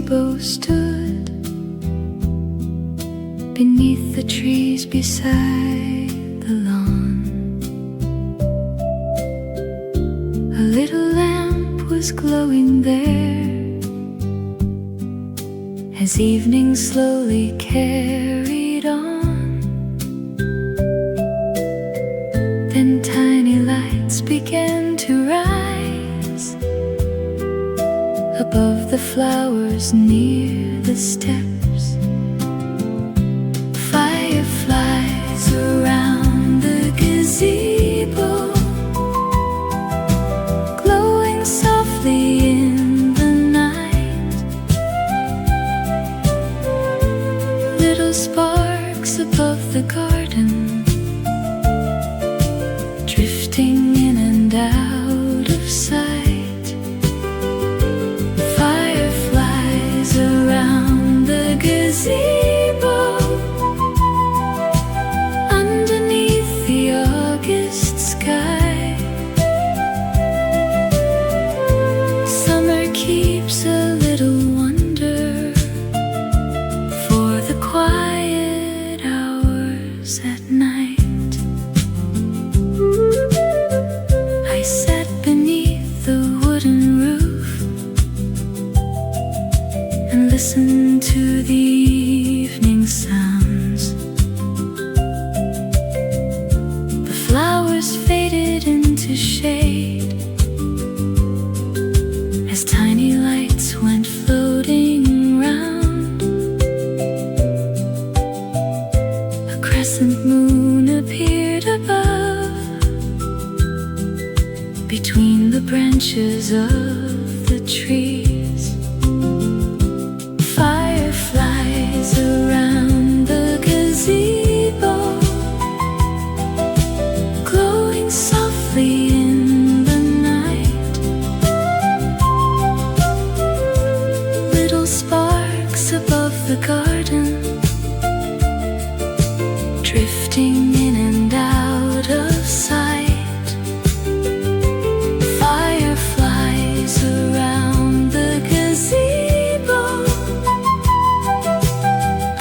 gazebo stood beneath the trees beside the lawn. A little lamp was glowing there as evening slowly carried on. Then tiny lights began to rise above the flowers near the steps. Fireflies around the gazebo, glowing softly in the night. Little sparks above the garden, drifting in and out of sight. Fireflies around the gazebo, underneath the August sky. Summer keeps a little wonder for the quiet hours at night. I sat beneath the wooden roof and listened to the evening sounds. The flowers faded into shade as tiny lights went floating round. A crescent moon appeared above, between the branches of the trees. Fireflies around the gazebo, glowing softly in the night. Little sparks above the garden, drifting in and out of sight. Fireflies around the gazebo,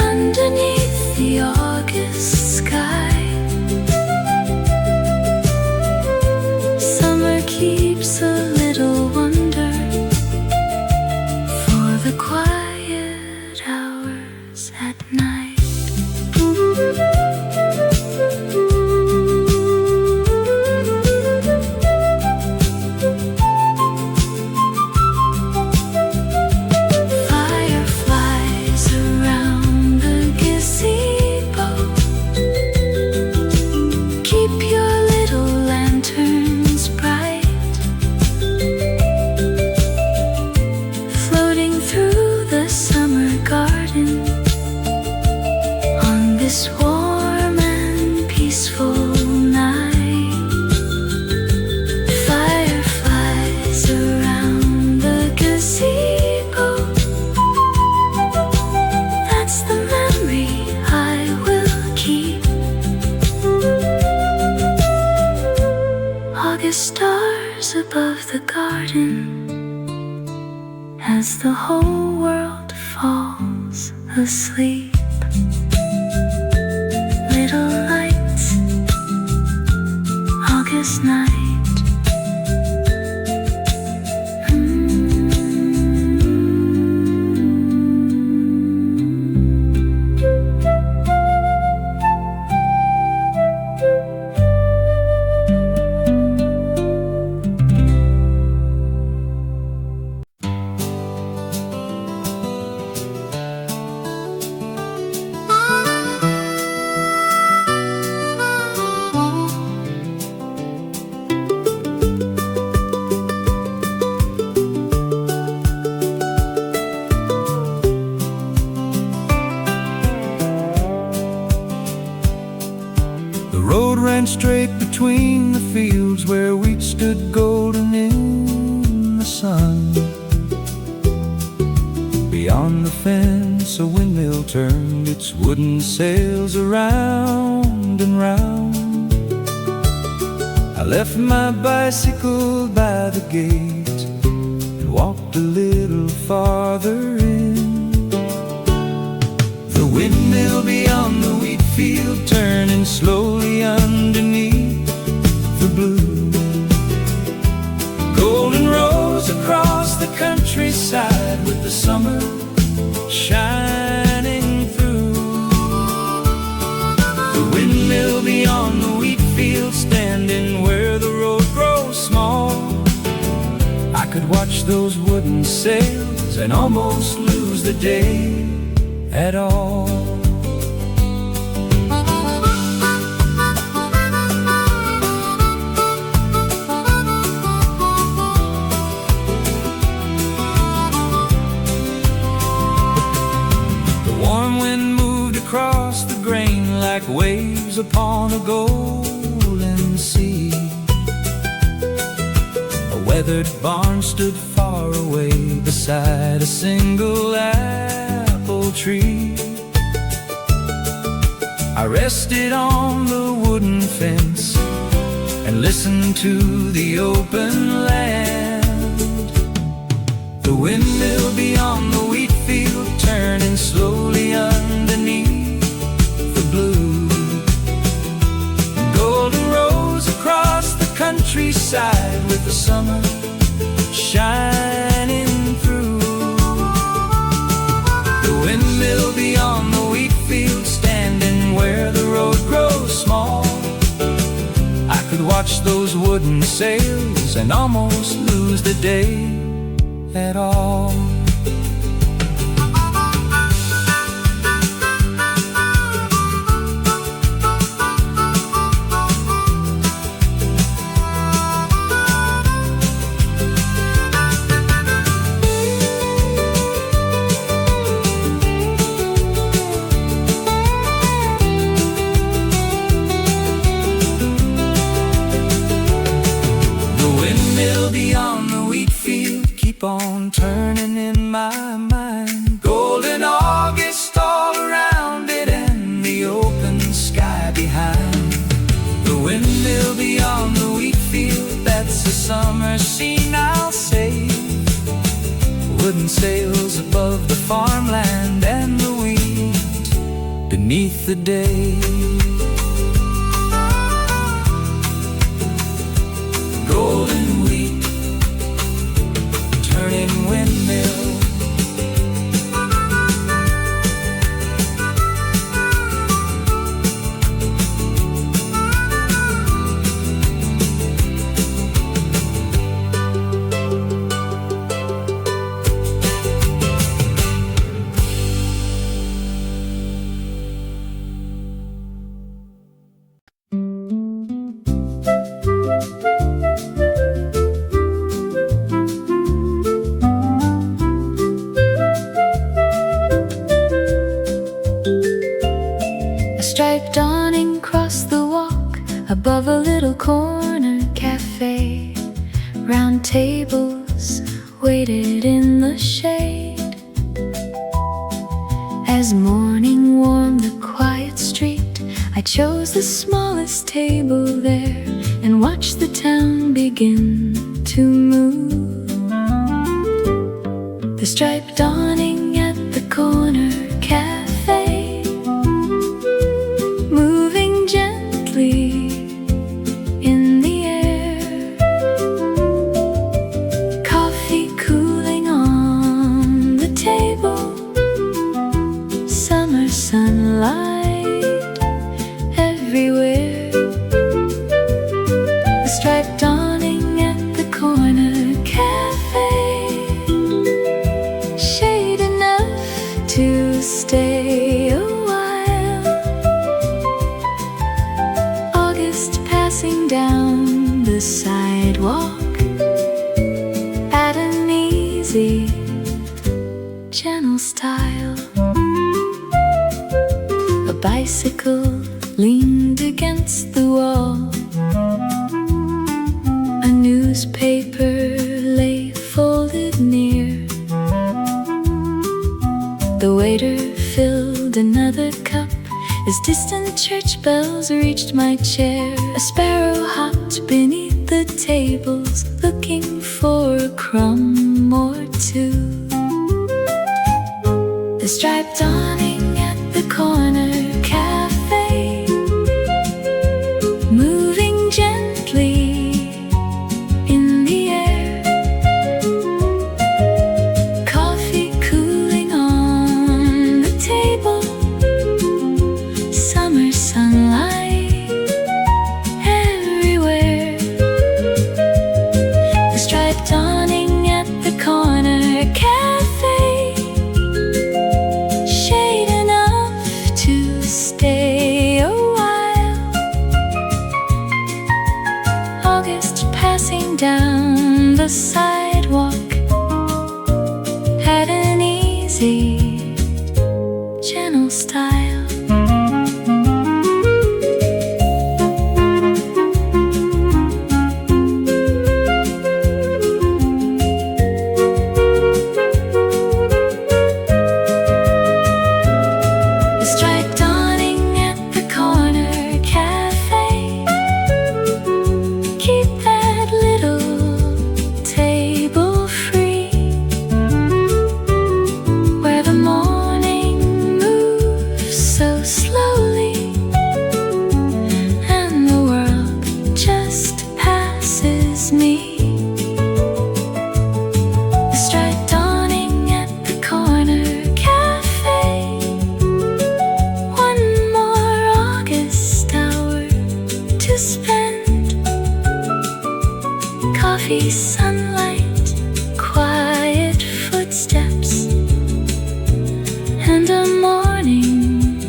underneath the August sky. Summer keeps a little wonder for the quiet hours at night. Fireflies around the gazebo, keep your little lanterns bright, floating through the summer garden on this warm and peaceful night. Fireflies around the gazebo, that's the memory I will keep. August stars above the garden as the whole world falls asleep. Little lights, August night. The road ran straight between the fields where wheat stood golden in the sun. Beyond the fence a windmill turned its wooden sails around and round. I left my bicycle by the gate and walked a little farther in. shining through. The windmill beyond the wheat field, standing where the road grows small. I could watch those wooden sails and almost lose the day at all. Across the grain like waves upon a golden sea. A weathered barn stood far away beside a single apple tree. I rested on the wooden fence and listened to the open land. The windmill beyond the wheat field, turning slowly underneath blue. Golden roads across the countryside with the summer shining through. The windmill beyond the wheat field, standing where the road grows small. I could watch those wooden sails and almost lose the day at all. Beyond the wheat field, keep on turning in my mind. Golden August all around it and the open sky behind. The windmill beyond the wheat field, that's a summer scene I'll save. Wooden sails above the farmland and the wheat beneath the day. Golden wheat, turning windmill. Striped awning crossed the walk above a little corner cafe. Round tables waited in the shade. As morning warmed the quiet street, I chose the smallest table there and watched the town begin to move. The striped awning at the corner cafe, moving gently in the air. Coffee cooling on the table, summer sunlight everywhere. The striped awning at the corner cafe, shade enough to stay a while. August passing down the sidewalk at an easy, gentle style. A bicycle leaned against the wall. A newspaper lay folded near. The waiter filled another cup as distant church bells reached my chair. A sparrow hopped beneath the tables, looking for a crumb or two. The striped awning at the corner cafe, moving gently in the air. Coffee cooling channel style. The striped awning at the corner cafe. Keep that little table free, where the morning moves so slowly, and the world just passes me. The striped awning at the corner cafe. One more August hour to spend. Coffee, sunlight, quiet footsteps, and a morning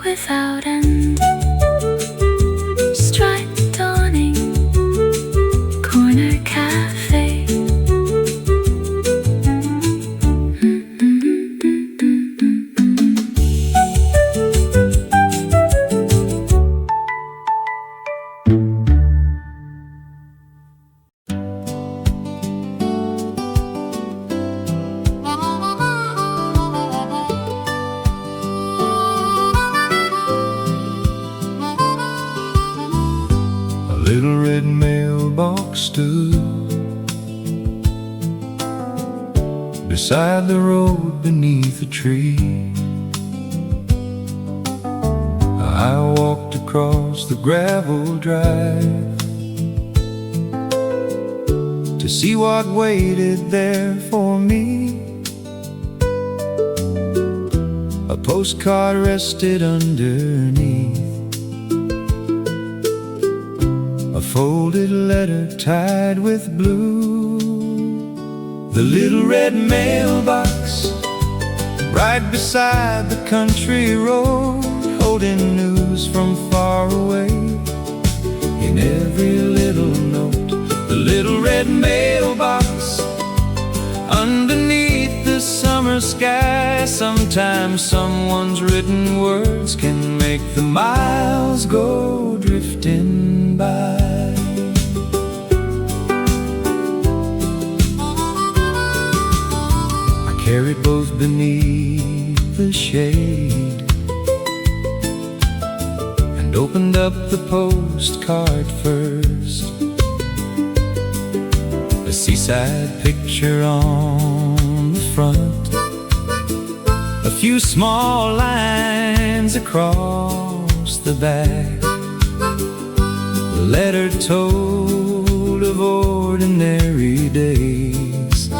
without end. Striped awning, corner cafe. A little red mailbox stood beside the road beneath a tree. I walked across the gravel drive to see what waited there for me. A postcard rested underneath, a folded letter tied with blue. The little red mailbox right beside the country road, holding news from far away in every little note. The little red mailbox underneath the summer sky. Sometimes someone's written words can make the miles go drifting by. I carried both beneath the shade and opened up the postcard first. A seaside picture on the front, a few small lines across the back. The letter told of ordinary days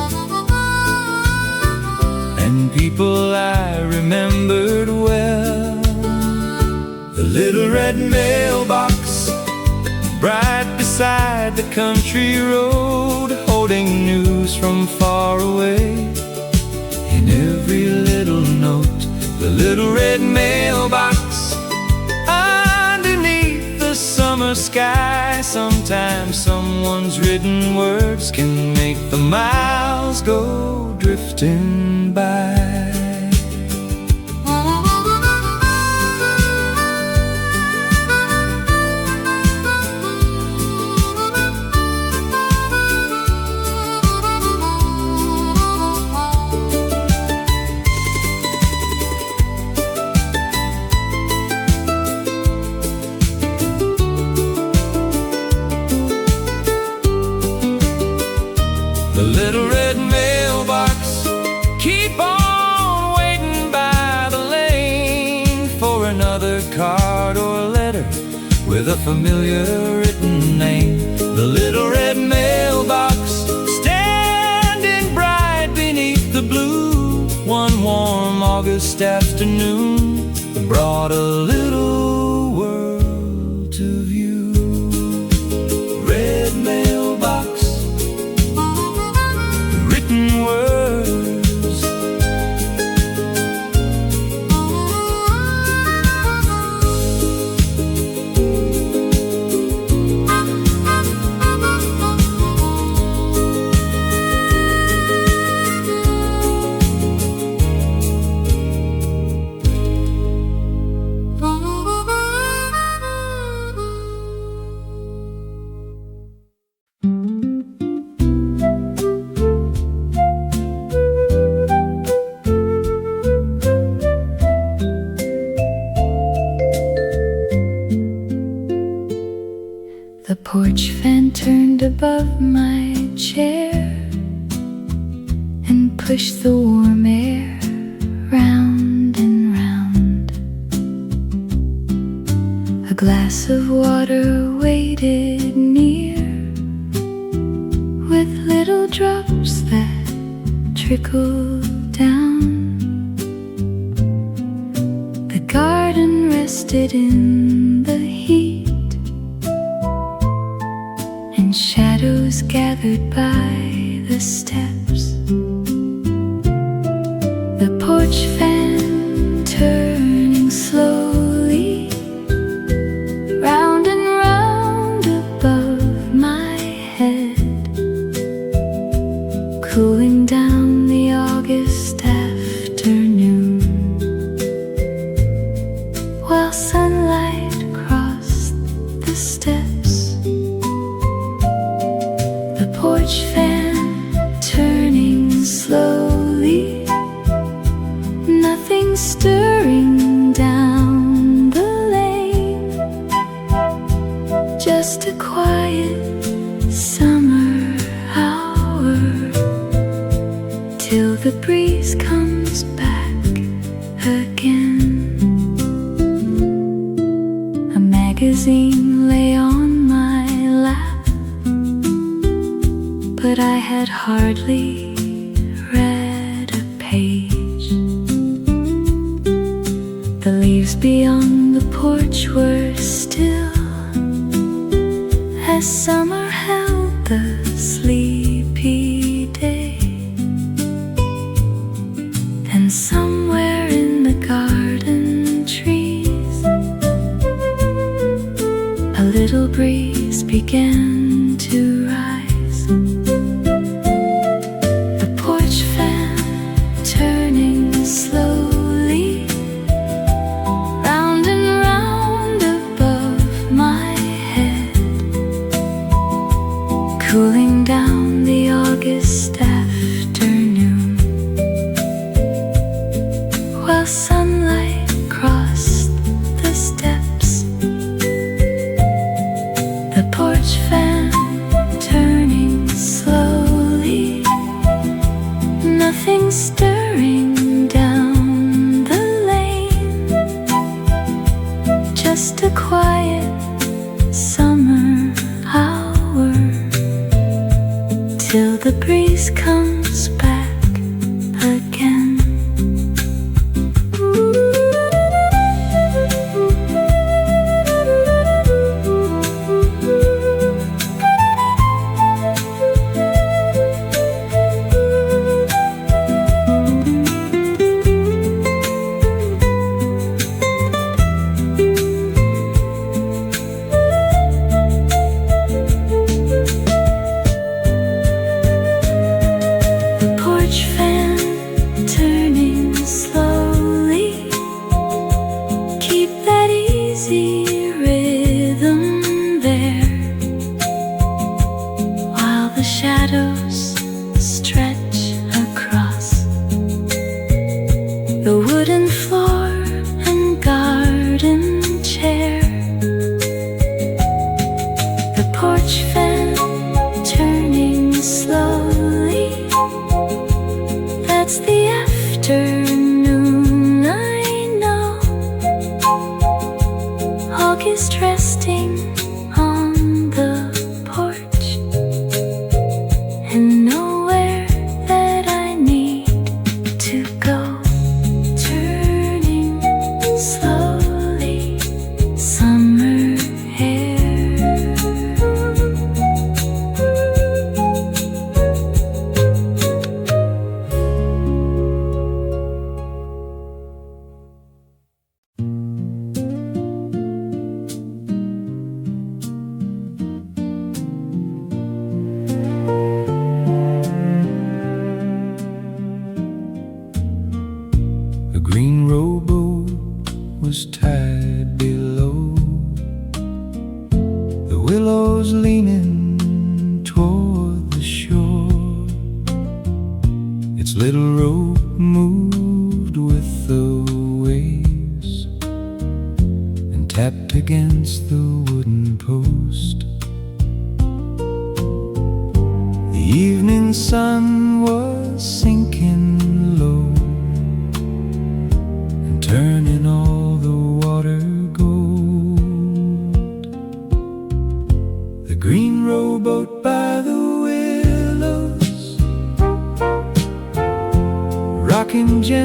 and people I remembered well. The little red mailbox right beside the country road, holding news from far away in every little note. The little red mailbox underneath the summer sky. Sometimes someone's written words can make the miles go drifting by. The little red mailbox, keep on waiting by the lane for another card or letter with a familiar written name. The little red mailbox, standing bright beneath the blue. One warm August afternoon brought a little world to view. Red mailbox, written words, above my chair and push the warm air round and round. A glass of water waited near with little drops that trickled down. The garden rested in the heat, and shadows gathered by the steps. The porch fan turning slowly round and round above my head, cooling down the August afternoon, while sunlight crossed the steps. The porch fan turning slowly, nothing stirring down the lane, just a quiet summer hour till the breeze comes back again. A magazine lay on my lap, but I had hardly read a page. The leaves beyond the porch were still as summer held the sleepy day. And somewhere in the garden trees, a little breeze began to rise. The porch fan turning slowly round and round above my head, cooling down the August afternoon, while sunlight crossed the steps. The porch fan turning slowly, nothing stirring down the lane, just a quiet summer hour till the breeze comes back again. The porch fan turning slowly, keep that easy rhythm there, while the shadows stretch across the wooden floor and garden chair. The porch fan turning slowly, that's the afternoon, I know. August resting on the porch, and nowhere that I need to go. Turning slowly, summer air. The green rowboat was tied below, the willows leaning toward the shore. Its little rope moved with the waves and tapped against the wooden post.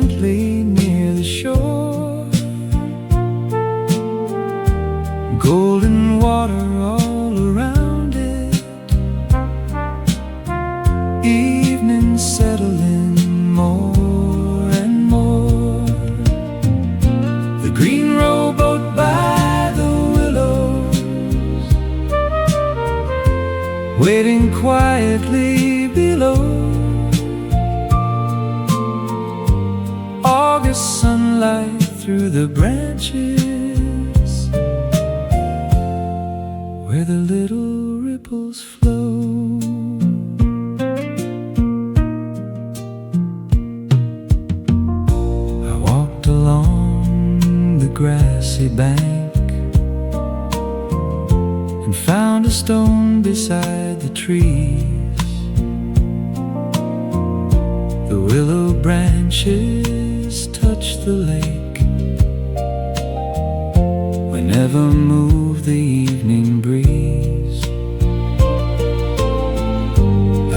gently near the shore. Golden water all around it. Evening settling more and more. The green rowboat by the willows, waiting quietly below. August sunlight through the branches, where the little ripples flow. I walked along the grassy bank and found a stone beside the trees. The willow branches touch the lake whenever move the evening breeze.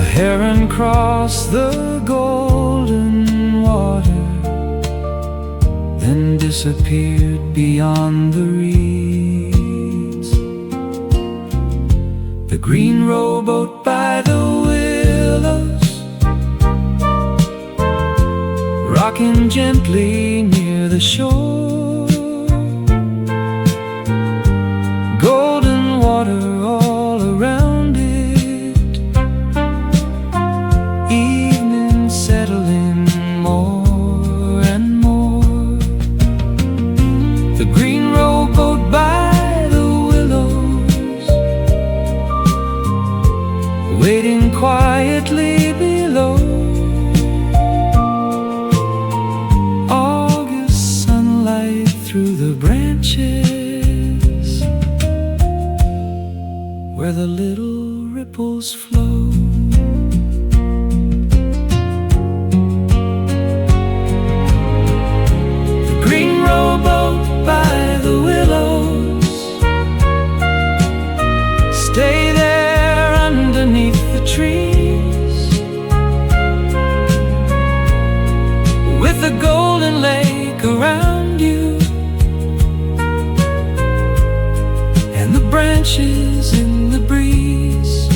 A heron crossed the golden water, then disappeared beyond the reeds. The green rowboat by the willows, rocking gently near the shore. Golden water all around it. Evening settling more and more. The green rowboat by the willows, waiting quietly below. Through the branches, where the little ripples flow. The green rowboat by the willows, stay there underneath the trees, with the golden lake around you, branches in the breeze.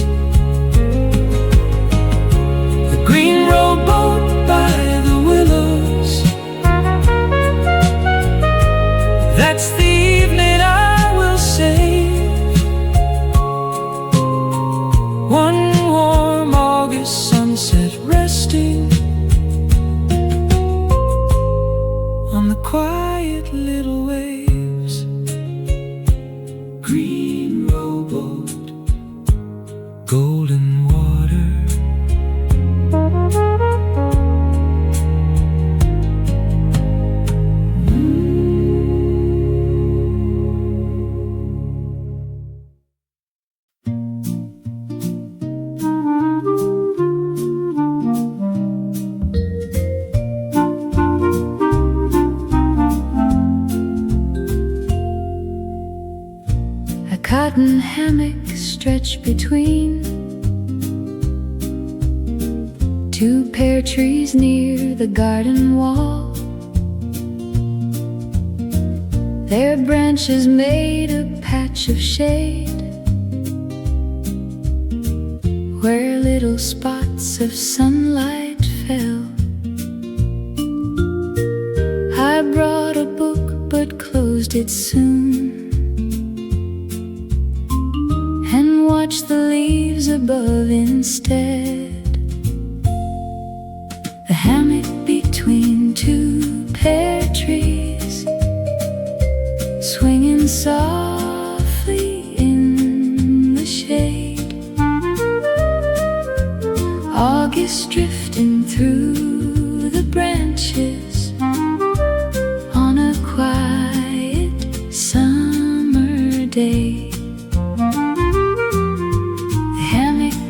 The green rowboat by the willows, that's the evening I will save. One warm August sunset resting on the quiet little waves. Green rowboat, golden water. Cotton hammock stretched between two pear trees near the garden wall. Their branches made a patch of shade where little spots of sunlight fell. I brought a book but closed it soon, watch the leaves above instead. The hammock between two pear trees, swinging softly in the shade. August drifting through the branches on a quiet summer day.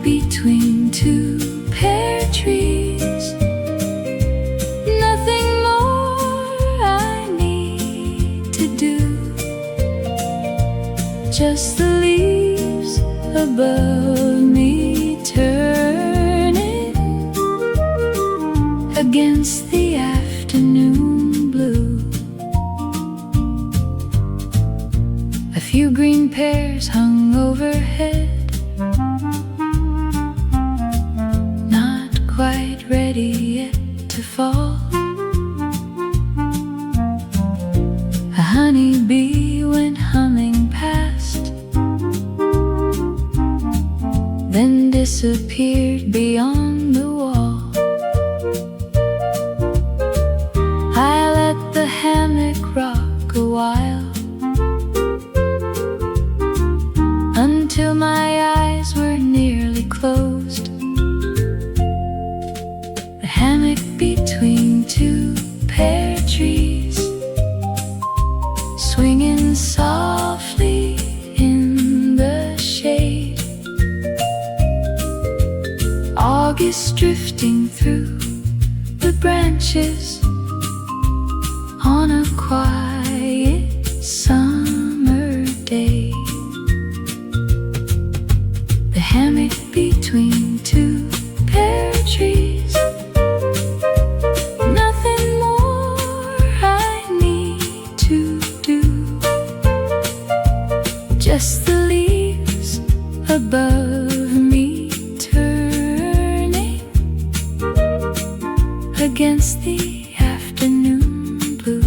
Between two pear trees, nothing more I need to do, just the leaves above me turning against the afternoon. pears hung overhead, not quite ready yet to fall. A honeybee went humming past, then disappeared beyond the wall. I let the hammock rock a while, until my eyes were nearly closed. The hammock between two pear trees, swinging softly in the shade. August drifting through the branches on a quiet summer day. The hammock between two pear trees, nothing more I need to do. Just the leaves above me turning against the afternoon blue.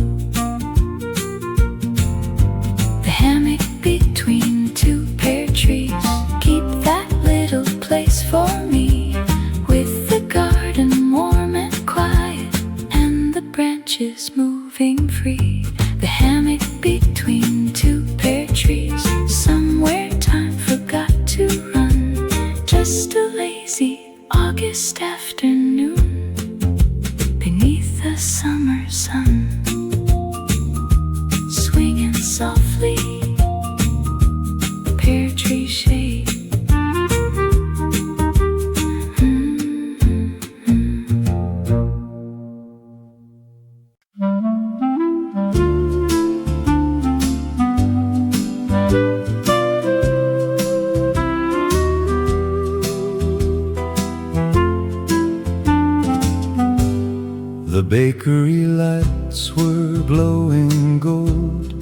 The hammock between two pear trees, keep that little place for me, with the garden warm and quiet and the branches moving free. The hammock between two pear trees, somewhere time forgot to run. Just a lazy August afternoon beneath the summer sun, swinging softly, pear tree shade. The bakery lights were glowing gold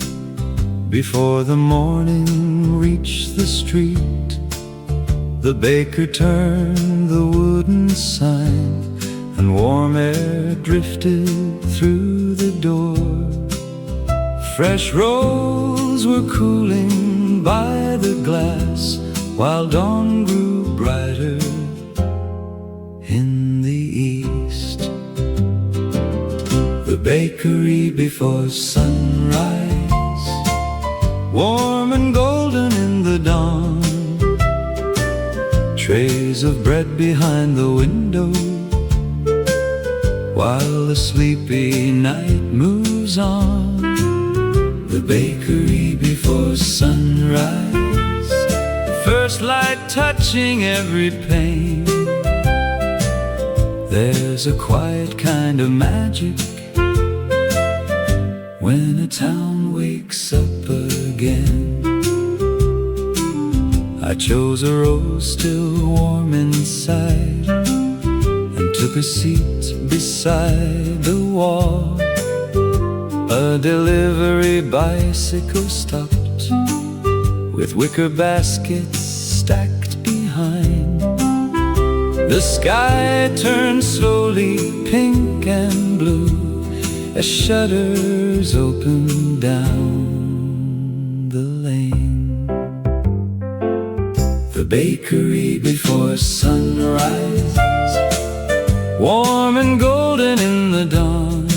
before the morning reached the street. The baker turned the wooden sign, and warm air drifted through the door. Fresh rolls were cooling by the glass, while dawn grew brighter in the east. The bakery before sunrise, warm and golden in the dawn. Trays of bread behind the window, while the sleepy night moves on. The bakery before sunrise, first light touching every pane. There's a quiet kind of magic when a town wakes up again. I chose a rose still warm inside, and took a seat beside the wall. A delivery bicycle stopped, with wicker baskets stacked behind. The sky turned slowly pink and blue as shutters opened down the lane. The bakery before sunrise, warm and golden in the dawn.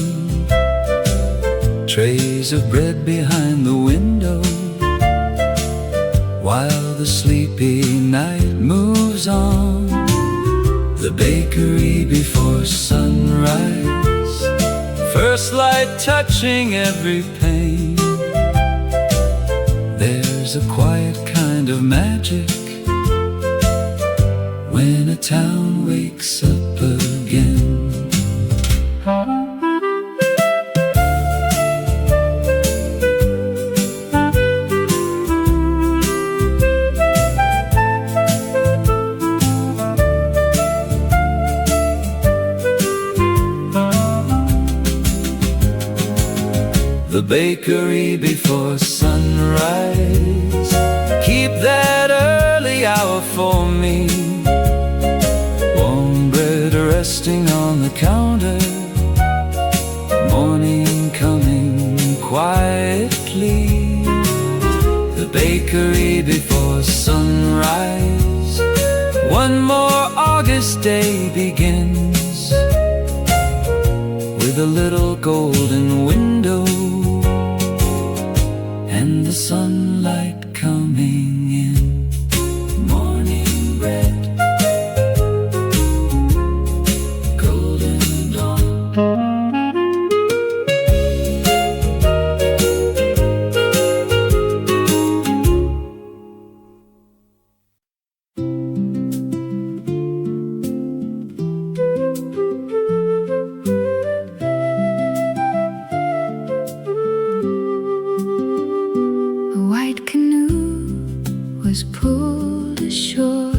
Trays of bread behind the window, while the sleepy night moves on. The bakery before sunrise, first light touching every pane. There's a quiet kind of magic when a town wakes up again. The bakery before sunrise, Keep that early hour for me. Warm bread resting on the counter, morning coming quietly. The bakery before sunrise. One more August day begins with a little golden window and the sunlight coming in. Morning red, golden dawn. Pulled ashore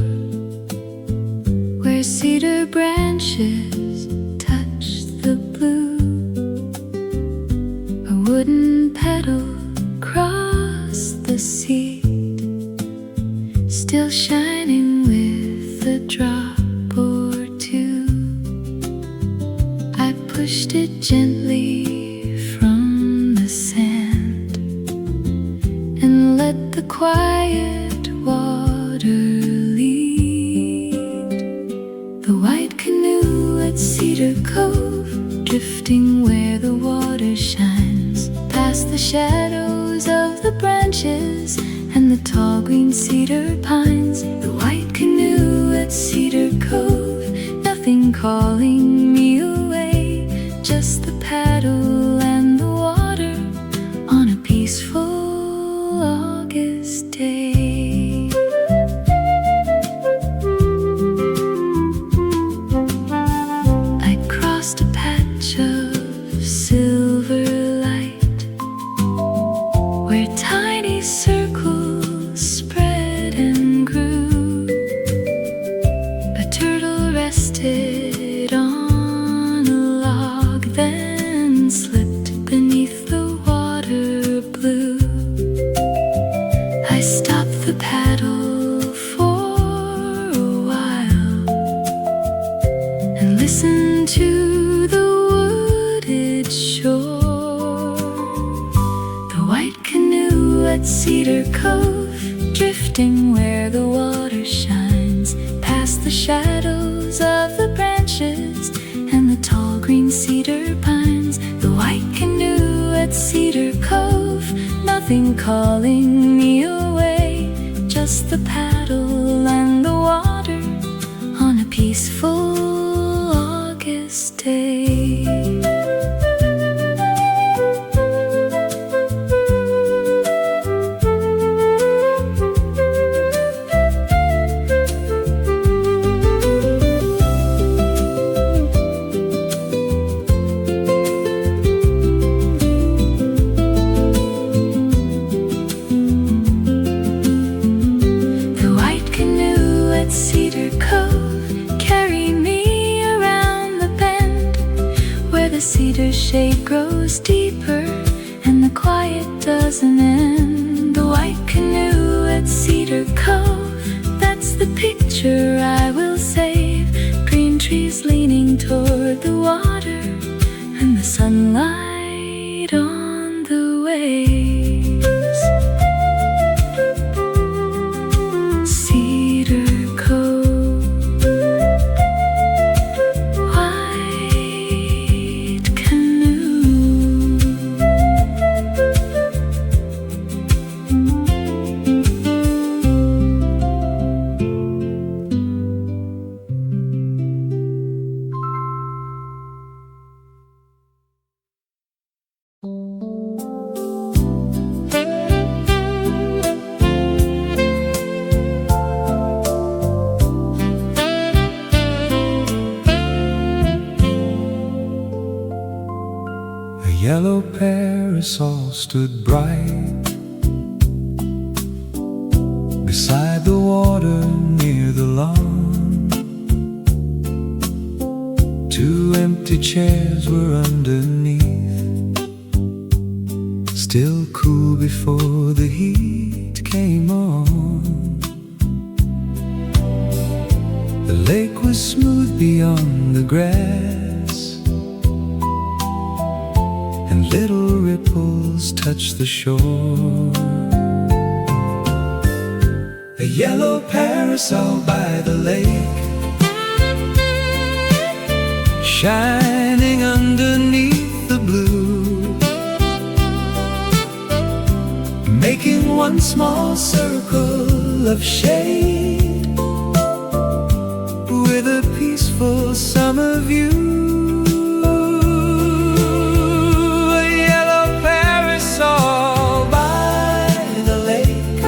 where cedar branches touch the blue. A wooden pedal across the seat, still shining with a drop or two. I pushed it gently from the sand and let the quiet water lead. The white canoe at Cedar Cove, drifting where the water shines, past the shadows of the branches and the tall green cedar pines. The white canoe at Cedar Cove, nothing calling me away, just the paddle and the water on a peaceful August day. Cedar Cove, drifting where the water shines, past the shadows of the branches and the tall green cedar pines. The white canoe at Cedar Cove, nothing calling me away, just the paddle and the water on a peaceful August day. Cedar shade grows deeper and the quiet doesn't end. The white canoe at Cedar Cove, that's the picture I will save. Green trees leaning toward the water and the sunlight on the waves. Cedar Cove, yellow parasol stood bright beside the water near the lawn. Two empty chairs were underneath, still cool before the heat came on. The lake was smooth beyond the grass, and little ripples touched the shore. A yellow parasol by the lake, shining underneath the blue, making one small circle of shade with a peaceful summer view. A yellow parasol by the lake,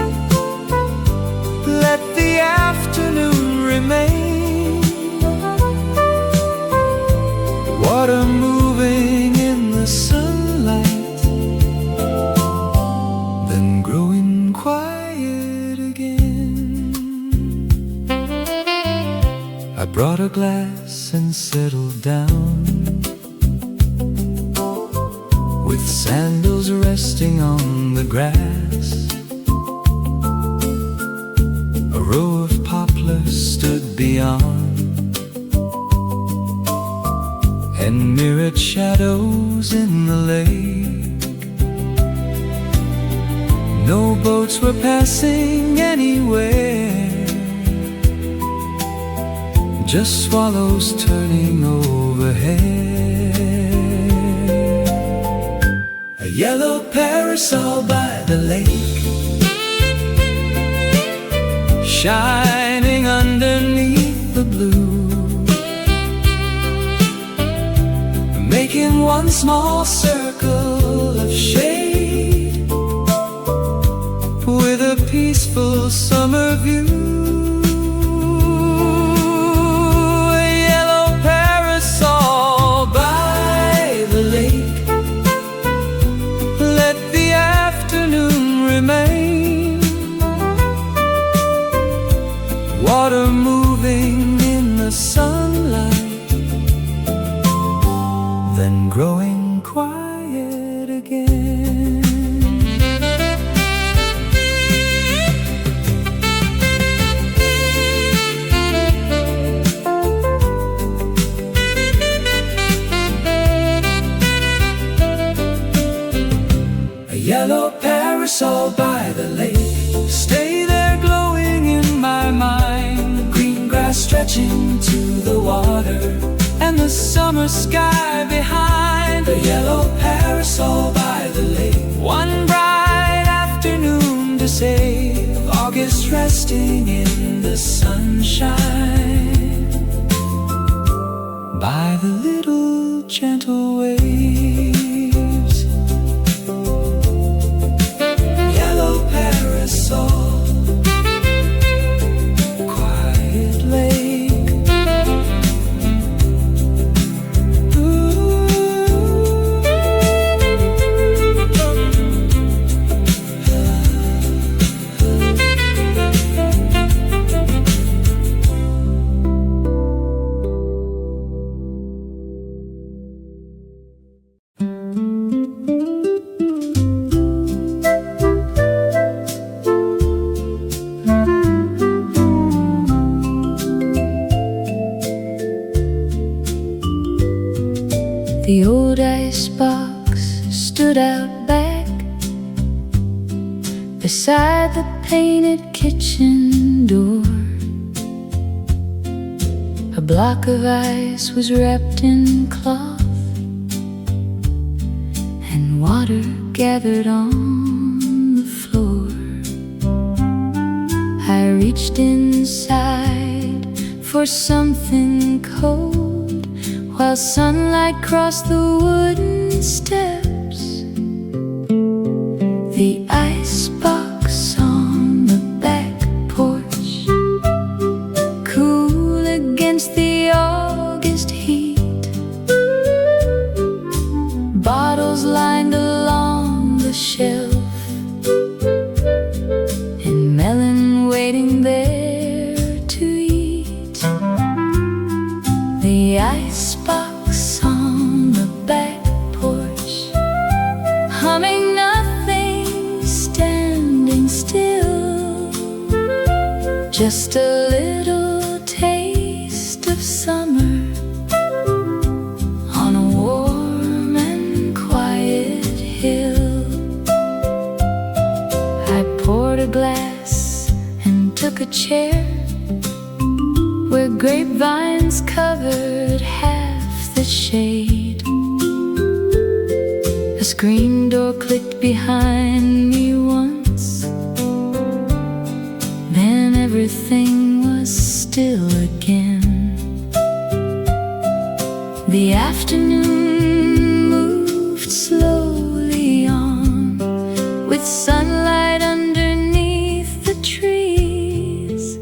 let the afternoon remain. Water moving in the sunlight, then growing quiet again. I brought a glass and settled down, with sandals resting on the grass. A row of poplars stood beyond, and mirrored shadows in the lake. No boats were passing anywhere, just swallows turning overhead. A yellow parasol by the lake, shining underneath the blue, making one small circle of shade with a peaceful summer view. A yellow parasol by the lake, let the afternoon remain. Water moving in the sunlight, then growing quiet again. A yellow parasol by the lake, stay there glowing in my mind. Green grass stretching to the water, and the summer sky behind. A yellow parasol by the lake, one bright afternoon to save. August resting in the sunshine, by the little gentle waves. Yellow parasol, quiet lake. The old icebox stood out back beside the painted kitchen door. A block of ice was wrapped in cloth, and water gathered on the floor. I reached inside for something cold, while sunlight crossed the wooden steps. The icebox on the back porch, cool against the August heat. Bottles lined along the shelf, and melon waiting there to eat. The icebox on the back porch, humming nothing, standing still. Just a little taste of summer on a warm and quiet hill. I poured a glass and took a chair where grapevines covered half the shade. A screen door clicked behind me once, then everything was still again. The afternoon moved slowly on, with sunlight underneath the trees.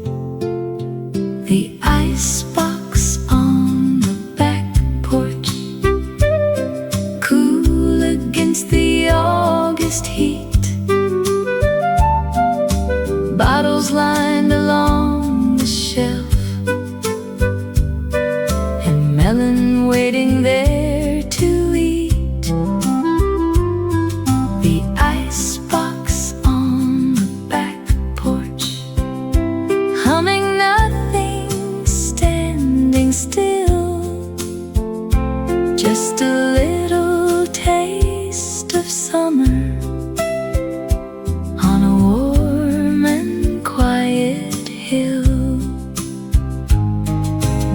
The icebox on the back porch, cool against the August heat. Bottles lined along the shelf, and melon waiting there to eat. The icebox on the back porch, humming nothing, standing still. Just a little taste of summer on a warm and quiet hill.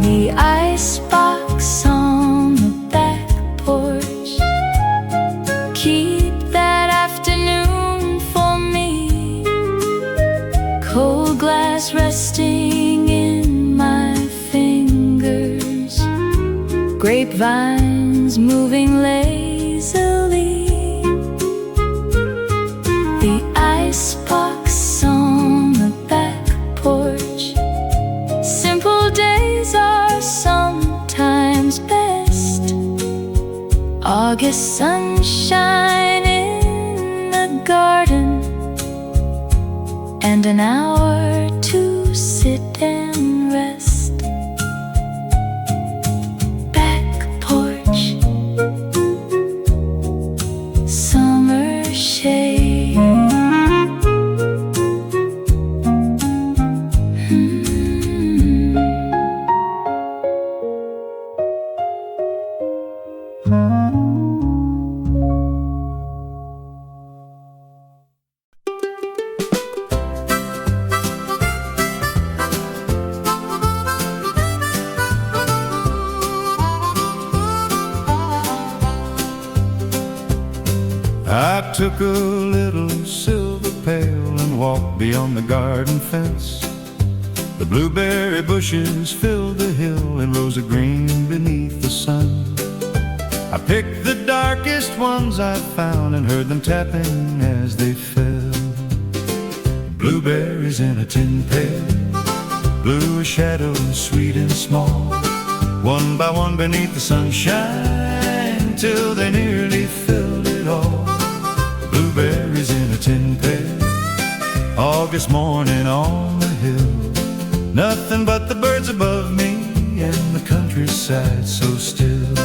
The icebox on the back porch, keep that afternoon for me. Cold glass resting in my fingers, grapevines moving lazily. The icebox on the back porch, simple days are sometimes best. August sunshine in the garden, and an hour to sit and rest. Back porch, summer shade. I took a little silver pail and walked beyond the garden fence. The blueberry bushes filled the hill and rose of green beneath the sun. I picked the darkest ones I found and heard them tapping as they fell. Blueberries in a tin pail, blue shadows sweet and small, one by one beneath the sunshine till they nearly filled it all. Blueberries in a tin pail, August morning on the hill. Nothing but the birds above me and the countryside so still.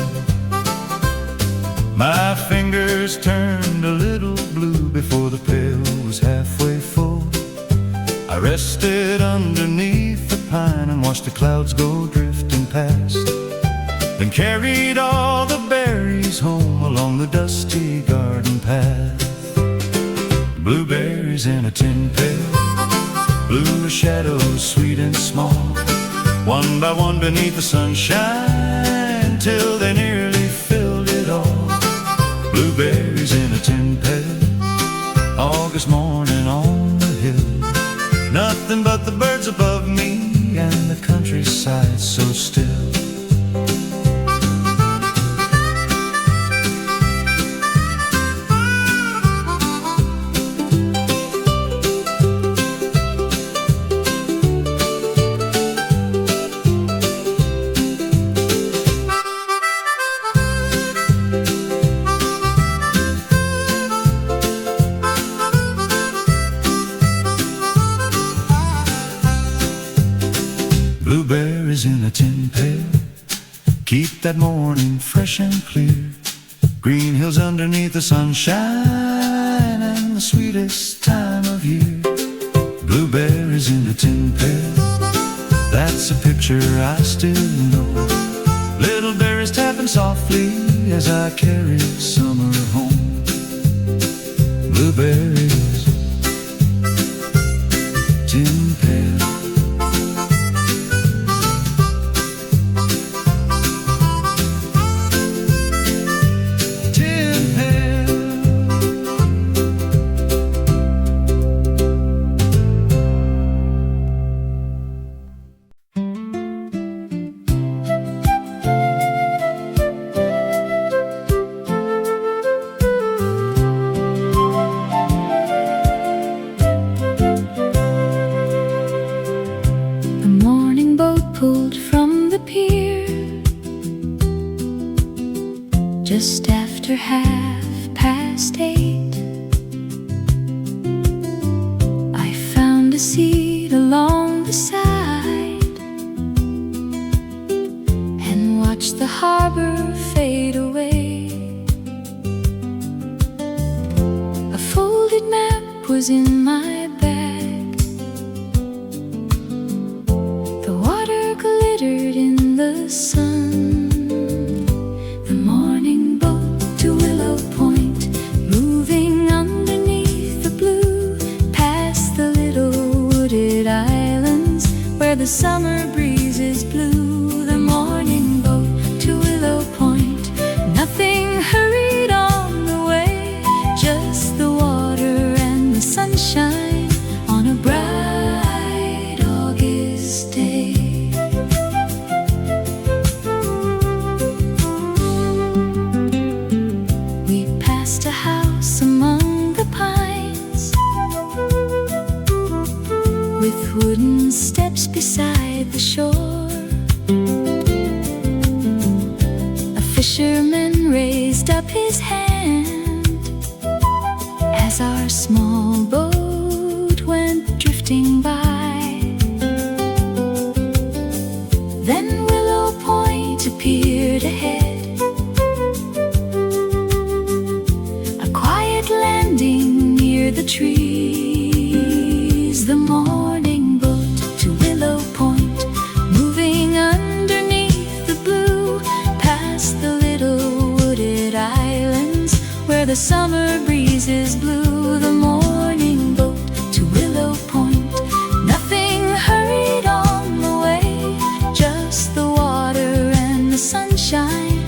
My fingers turned a little blue before the pail was halfway full. I rested underneath the pine and watched the clouds go drifting past, then carried all the berries home along the dusty garden path. Blueberries in a tin pail, blue shadows sweet and small, one by one beneath the sunshine till they nearly filled it all. Blueberries in a tin pail, August morning on the hill. Nothing but the birds above me and the countryside so still. Blueberries in a tin pail, keep that morning fresh and clear. Green hills underneath the sunshine and the sweetest time of year. Blueberries in a tin pail, sure I still know. Little berries tapping softly as I carry summer home. Blueberries, tin pail. Just after 8:30, I found a seat along the side and watched the harbor fade away. A folded map was in my bag. The water glittered in the sun. The summer breezes blew. The morning boat to Willow Point. Nothing hurried on the way, just the water and the sunshine on a bright August day. We passed a house among the pines with wooden steps beside the shore. A fisherman raised up his hand as our small boat went drifting by. Then Willow Point appeared ahead, a quiet landing near the trees. The morning boat to Willow Point, moving underneath the blue, past the little wooded islands where the summer breezes blew. The morning boat to Willow Point. Nothing hurried on the way, just the water and the sunshine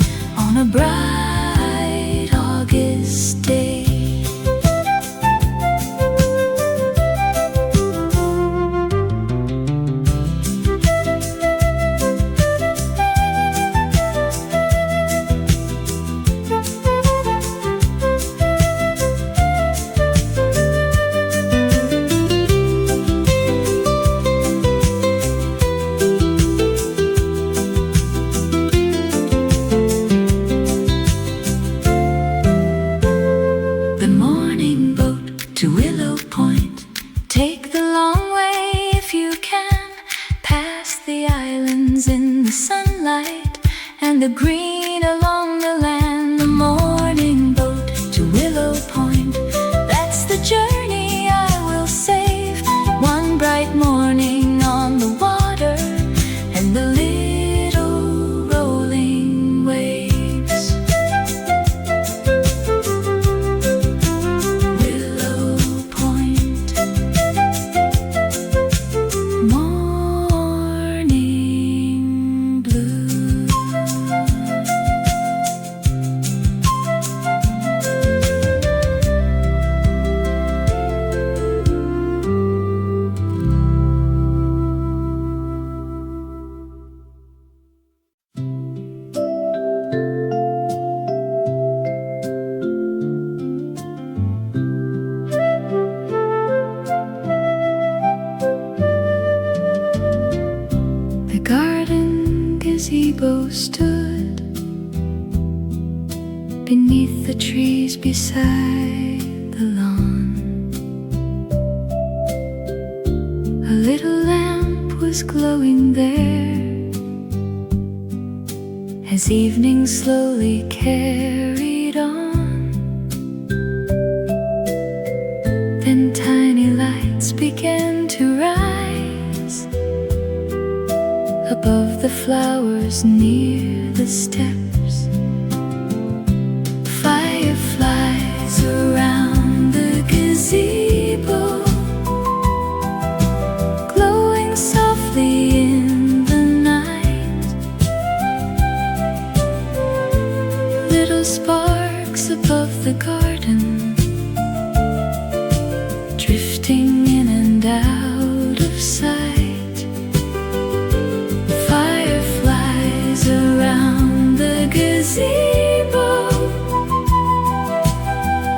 on a bright August day. The green along the land, the morning boat to Willow Point. That's the journey I will save. One bright morning on the water and the little rolling waves. Willow Point. Morning blue. The garden gazebo stood beneath the trees beside the lawn. A little lamp was glowing there as evening slowly carried on. Then tiny lights began to rise above flowers near the steps, fireflies around the gazebo, glowing softly in the night, little sparks above the garden, drifting in and out of sight, fireflies around the gazebo,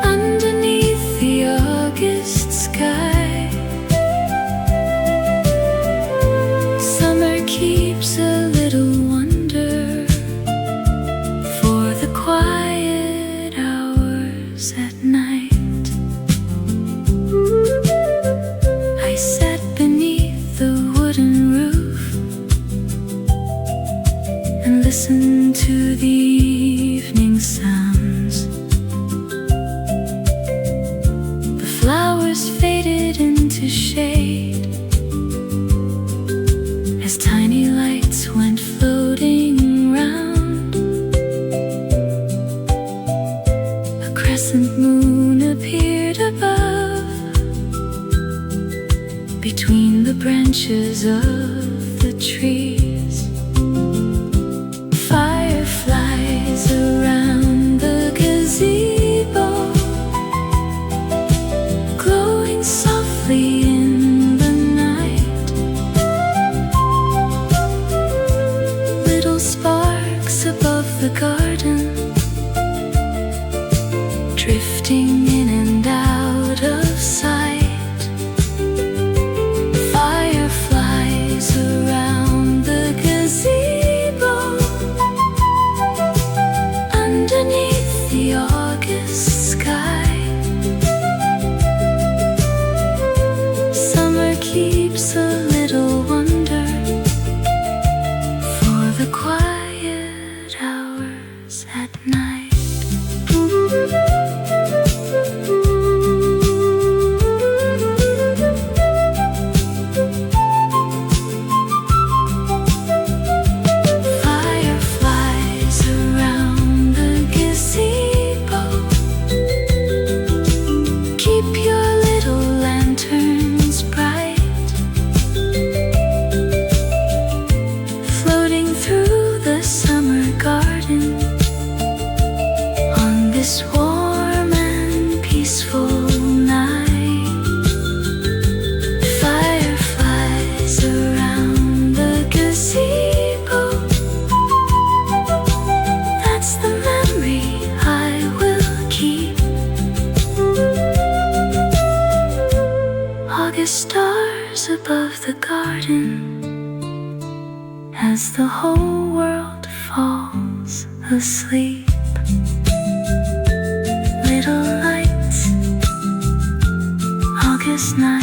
underneath the August sky. Summer keeps a little wonder for the quiet hours at night. I sat beneath the wooden roof and listened to the evening sounds. The flowers faded into shade as tiny lights went floating round. A crescent moon appeared above, between the branches of the trees, fireflies around the gazebo, glowing softly in the night, little sparks above the garden, drifting in and out of sight. Fireflies around the gazebo, underneath the August sky. Summer keeps a little wonder for the quiet hours at night. Fireflies around the gazebo, keep your little lanterns bright, floating through the summer garden on this warm and peaceful night. Fireflies around the gazebo, that's the memory I will keep. August stars above the garden as the whole world falls asleep. Little lights, August night.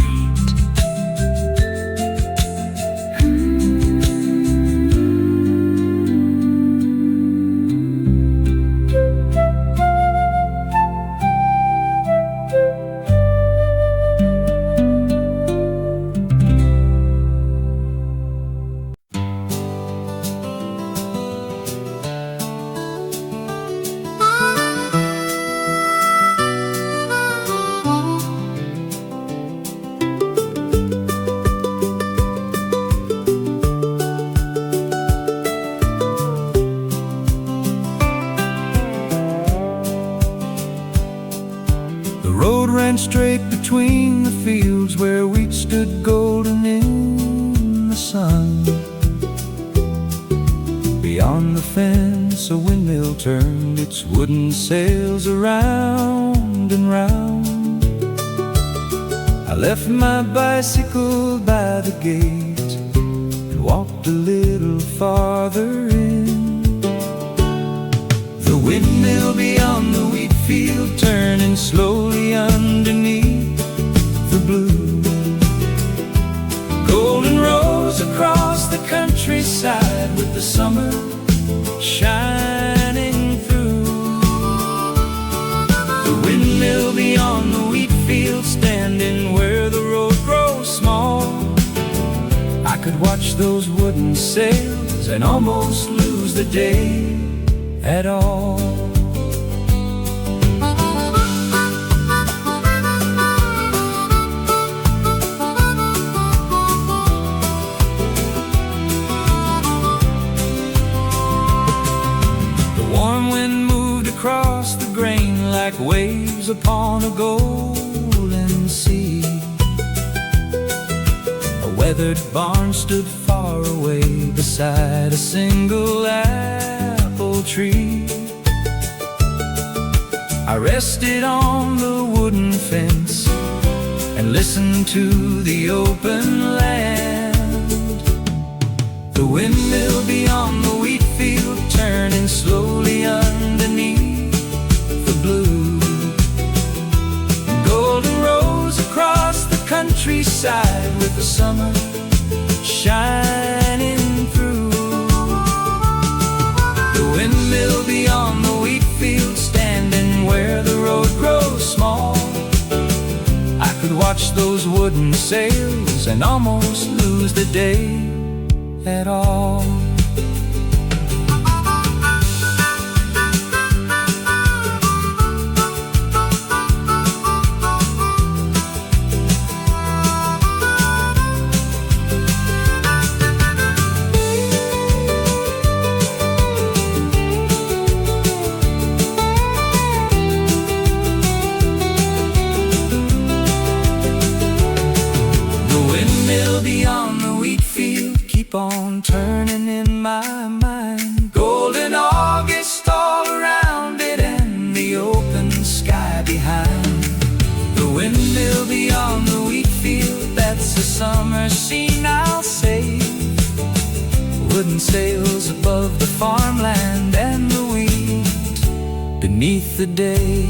The road ran straight between the fields where wheat stood golden in the sun. Beyond the fence a windmill turned its wooden sails around and round. I left my bicycle by the gate and walked a little farther in. The windmill beyond the wheat field turning slowly underneath the blue. Golden rows across the countryside with the summer shining through. The windmill beyond the wheat field standing where the road grows small. I could watch those wooden sails sails and almost lose the day at all. The warm wind moved across the grain like waves upon a golden sea. A weathered barn stood far away beside a single apple tree. I rested on the wooden fence and listened to the open land. The windmill beyond the wheat field turning slowly underneath the blue. Golden rose across the countryside with the summer shining through. The windmill beyond the wheat field standing where the road grows small. I could watch those wooden sails and almost lose the day at all. Beyond the wheat field, keep on turning in my mind. Golden August all around it and the open sky behind. The windmill beyond the wheat field, that's a summer scene I'll save. Wooden sails above the farmland and the wheat beneath the day.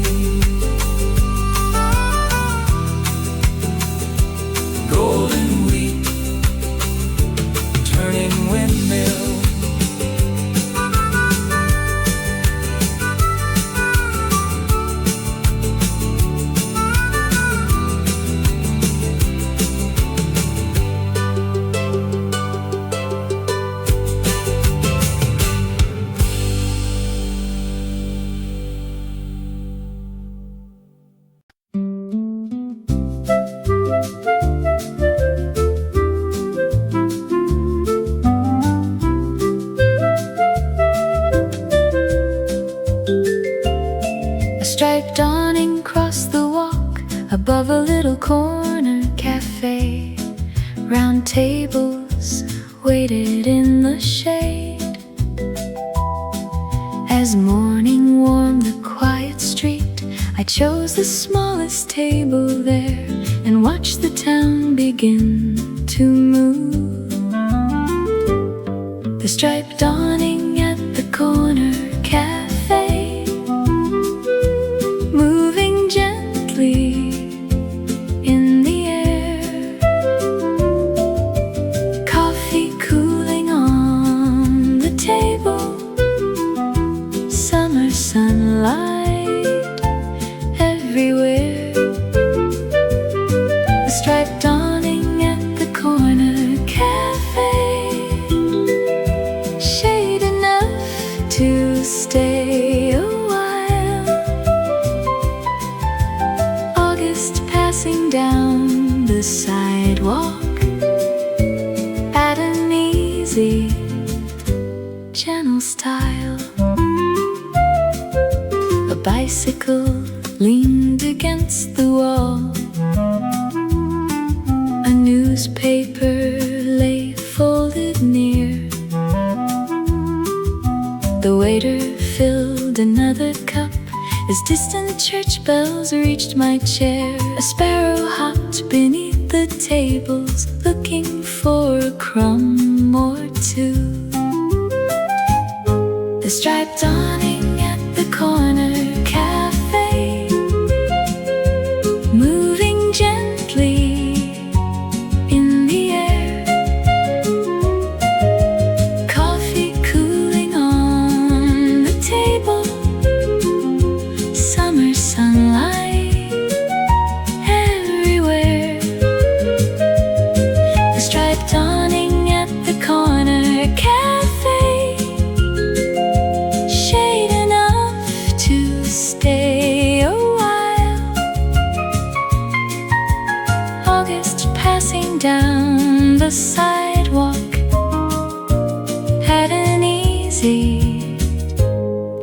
Golden wheat, turning windmill. Striped awning crossed the walk above a little corner cafe. Round tables waited in the shade. As morning warmed the quiet street, I chose the smallest table there and watched the town begin to move. The striped awning at the corner cafe, moving gently in the air. Coffee cooling on the table, summer sunlight everywhere. The striped awning at the corner cafe, shade enough to stay a while. August passing down the sidewalk at an easy, gentle style. A bicycle leaned against the wall. A newspaper lay folded near. The waiter filled another cup as distant church bells reached my chair. A sparrow hopped beneath the tables, looking for a crumb or two. The striped awning at the corner cafe, moving gently in the air. Coffee cooling on the table, summer sunlight everywhere. The striped awning at the corner cafe, sidewalk had an easy,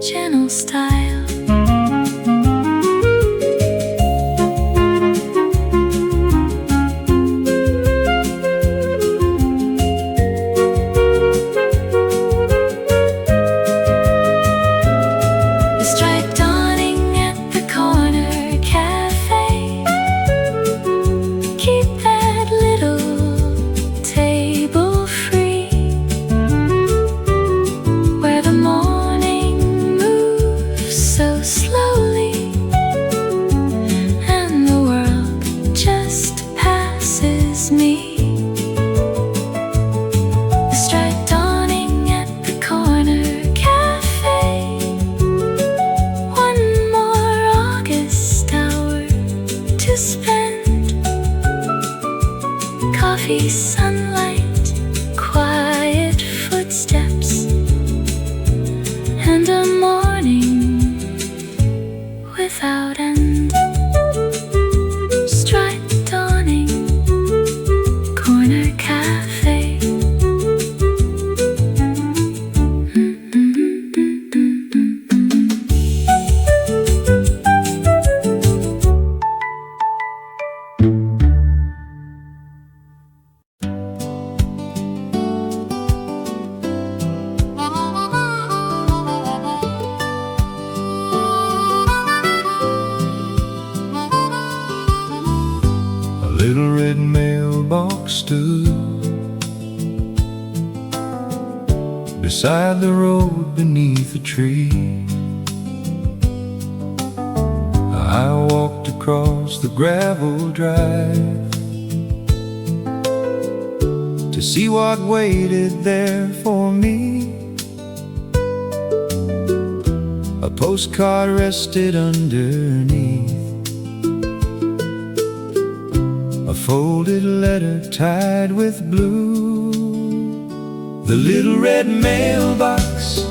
gentle style. Sunlight, quiet footsteps, and a morning without end. Striped dawning, corner cafe. Little red mailbox stood beside the road beneath a tree. I walked across the gravel drive to see what waited there for me. A postcard rested underneath, a folded letter tied with blue. The little red mailbox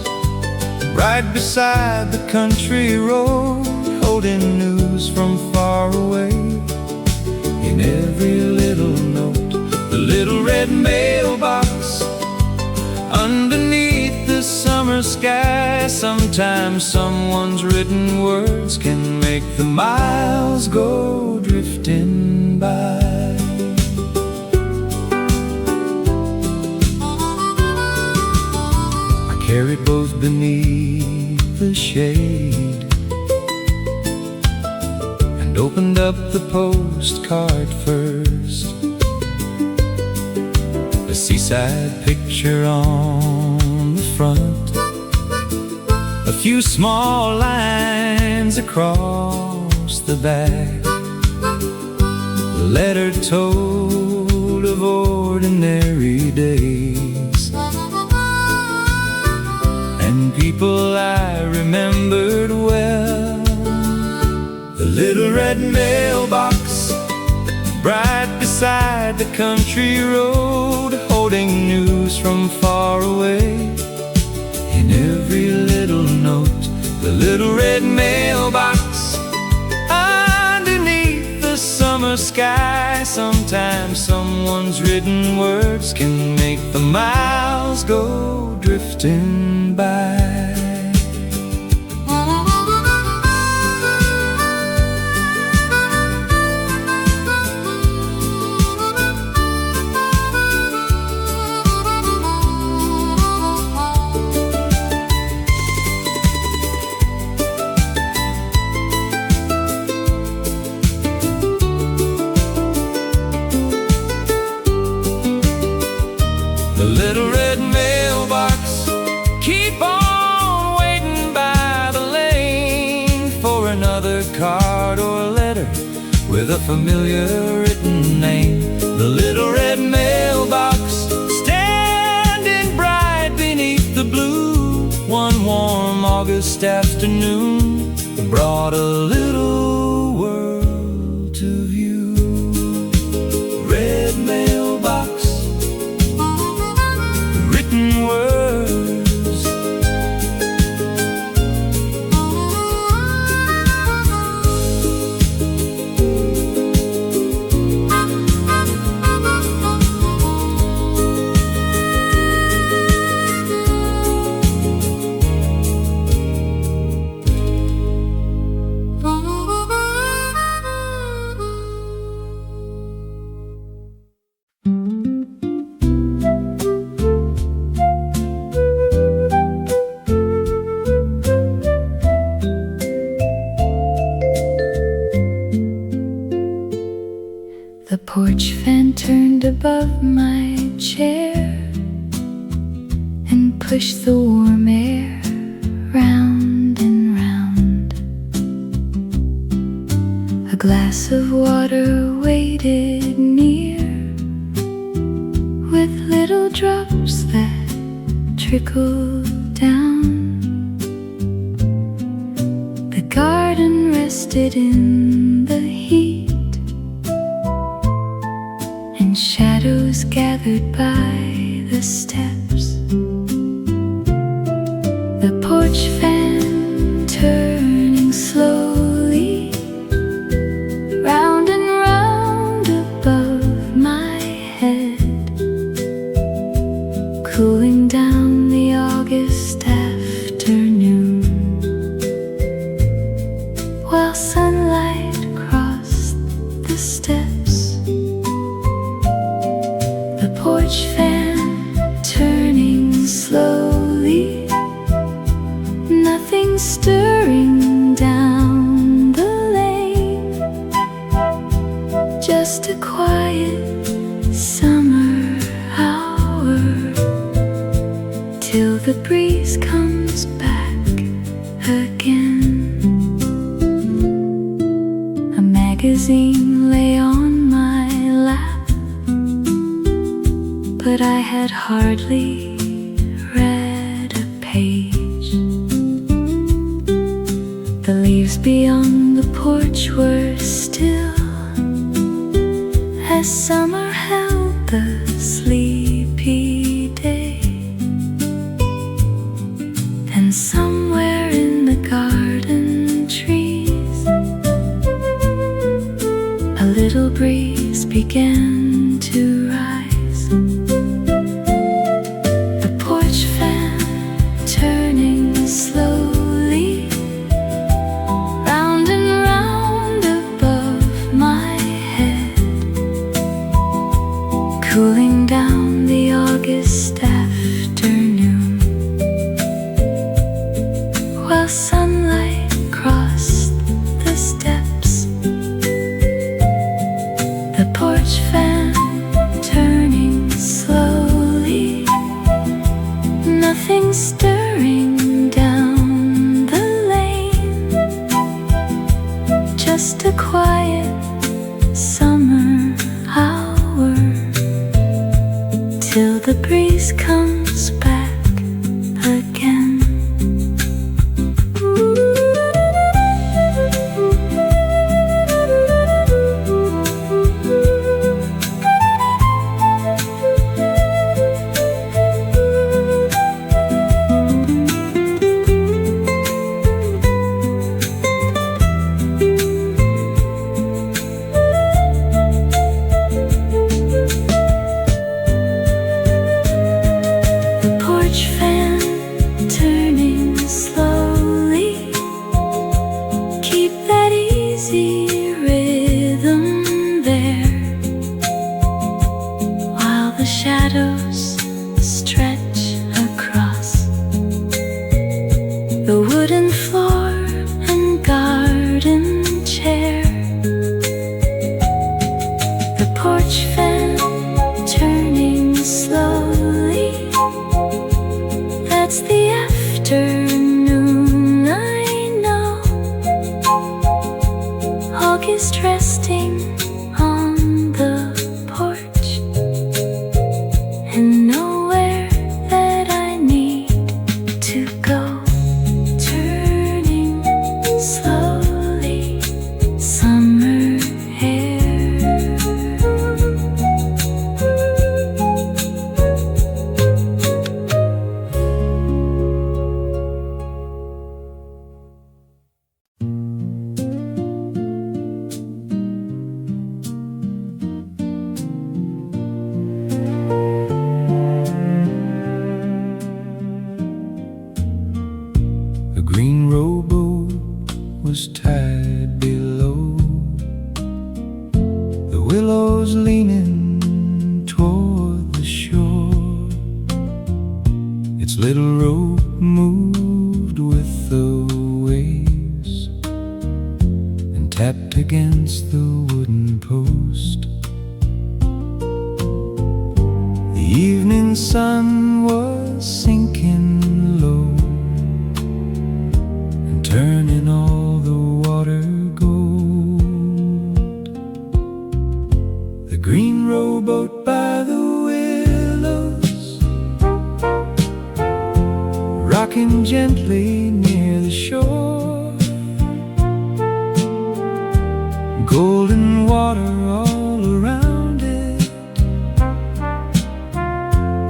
right beside the country road, holding news from far away in every little note. The little red mailbox underneath the summer sky. Sometimes someone's written words can make the miles go drifting by. Carried both beneath the shade and opened up the postcard first. A seaside picture on the front, a few small lines across the back. The letter told of ordinary days and people I remembered well. The little red mailbox right beside the country road, holding news from far away in every little note. The little red mailbox underneath the summer sky. Sometimes someone's written words can make the miles go drifting by. The little red mailbox, keep on waiting by the lane for another card or letter with a familiar written name. The little red mailbox, standing bright beneath the blue. One warm August afternoon brought a little world to view. Red mailbox, written words, porch fan turned above my chair and pushed the warm air round and round. A glass of water waited near with little drops that trickled down. The garden rested in the heat, and shadows gathered by the steps. The porch fan turning slowly round and round above my head, cooling down the August afternoon, while sunlight crossed the steps. The porch fan turning slowly, nothing stirring down the lane, just a quiet summer hour till the breeze comes back again. A magazine lay on my lap, but I had hardly read a page. The leaves beyond the porch were still as summer held the sleepy day. And somewhere in the garden trees, a little breeze began to rise. The porch fan turning slowly round and round above my head, cooling down the August afternoon, while sunlight crossed the steps. The porch fan turning slowly, nothing stirring down the lane, just a quiet summer hour till the breeze comes back again. The porch fan turning slowly, keep that easy rhythm there, while the shadows stretch across the wooden floor and garden chair. The porch fan turning slowly, that's the afternoon, I know. August resting on the porch, and nowhere that I need to go. Turning slowly, summer air. A green rowboat was tied below, the willows leaning toward the shore. Its little rope moved with the waves and tapped against the wooden post. evening sun was sinking low and turning all the water gold. The green rowboat by the willows, rocking gently near the shore. Golden water all around it,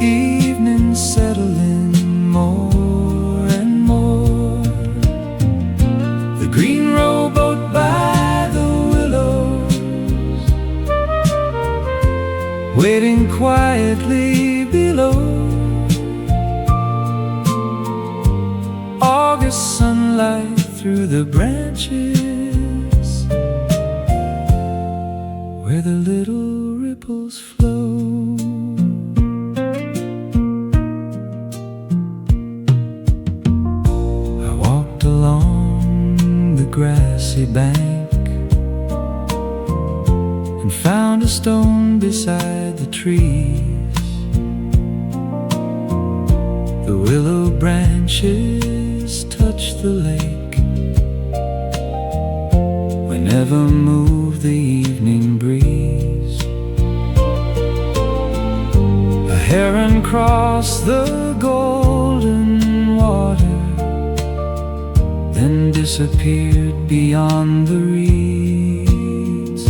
evening settling more and more. The green rowboat by the willows, waiting quietly below. August sunlight through the branches, where the little ripples flow. I walked along the grassy bank and found a stone beside the trees. The willow branches touched the lake whenever moved the evening breeze. A heron crossed the golden water, then disappeared beyond the reeds.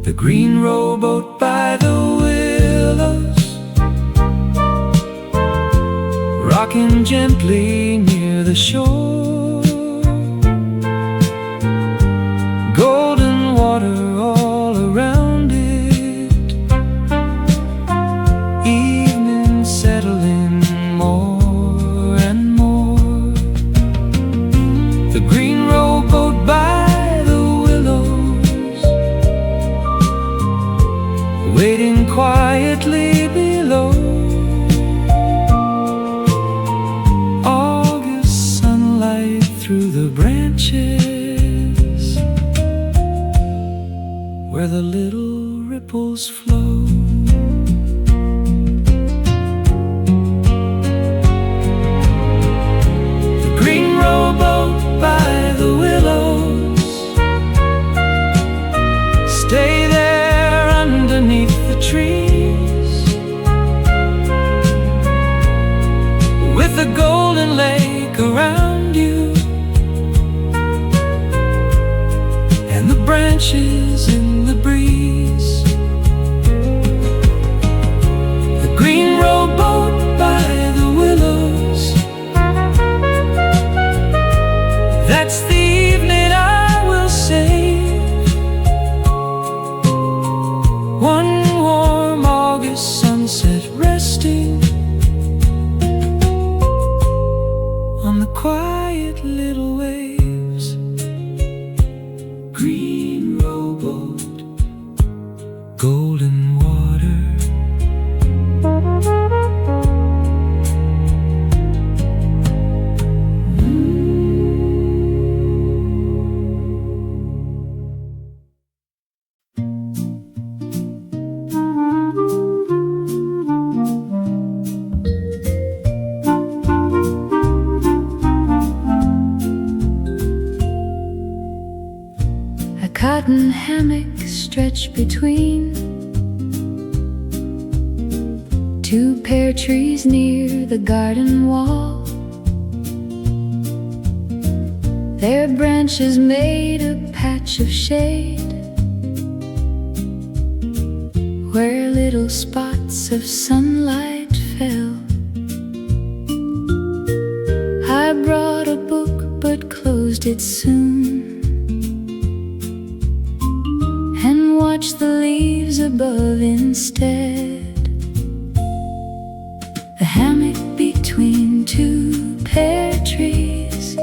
The green rowboat by the willows, rocking gently near the shore. Golden water all around it, evening settling more and more. The green rowboat by the willows, waiting quietly below. August sunlight through the branches, where the little ripples flow. The green rowboat by the willows, stay there underneath the trees, with the golden lake around you and the branches in the breeze. The green rowboat by the willows, that's the evening I will save. One warm August sunset resting on the quiet little waves. Green rowboat, golden water. A cotton hammock stretched between two pear trees near the garden wall. Their branches made a patch of shade where little spots of sunlight fell. I brought a book but closed it soon and watched the leaves above instead. The hammock between two pear trees,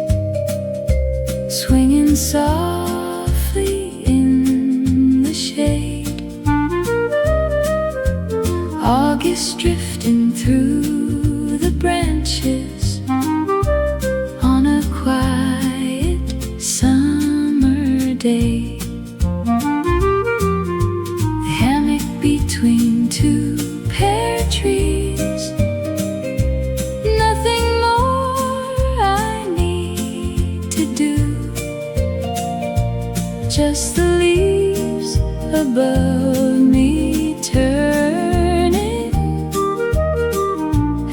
swinging softly in the shade. August drifting through the branches on a quiet summer day. The hammock between two just the leaves above me turning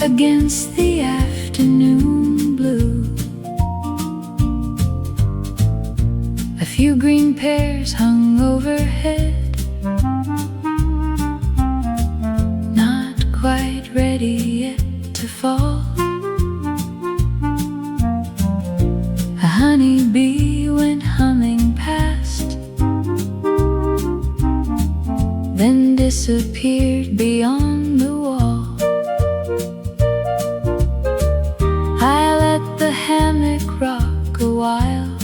against the afternoon blue. A few green pears hung overhead, not quite ready yet to fall. A honeybee went humming past, then disappeared beyond the wall. I let the hammock rock a while,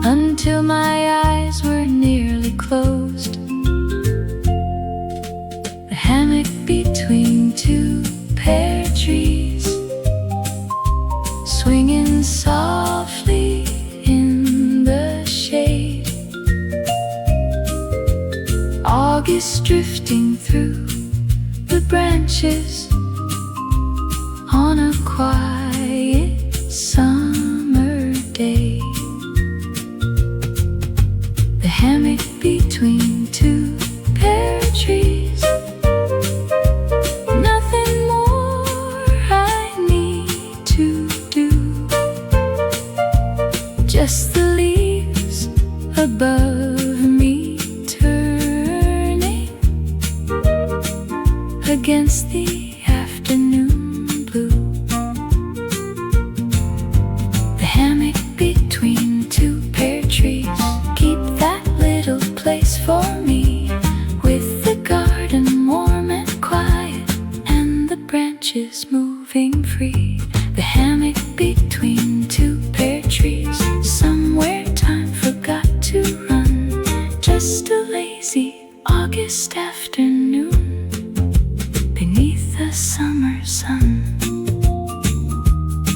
until my eyes were nearly closed. The hammock between two pear trees, swinging softly in the shade. August drifting through the branches on a quiet summer day. The hammock between two pear trees, nothing more I need to do, just the leaves above me turning against the afternoon blue. The hammock between two pear trees, keep that little place for me, with the garden warm and quiet and the branches moving free. The hammock between two pear trees, somewhere time forgot to run, just a lazy August afternoon beneath the summer sun,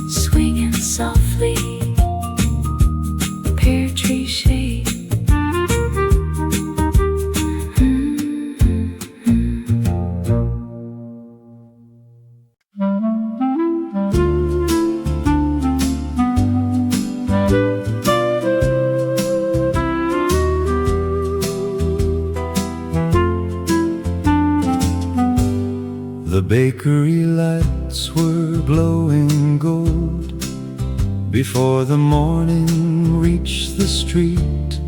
swinging softly, pear tree shade. The bakery lights were glowing gold before the morning reached the street.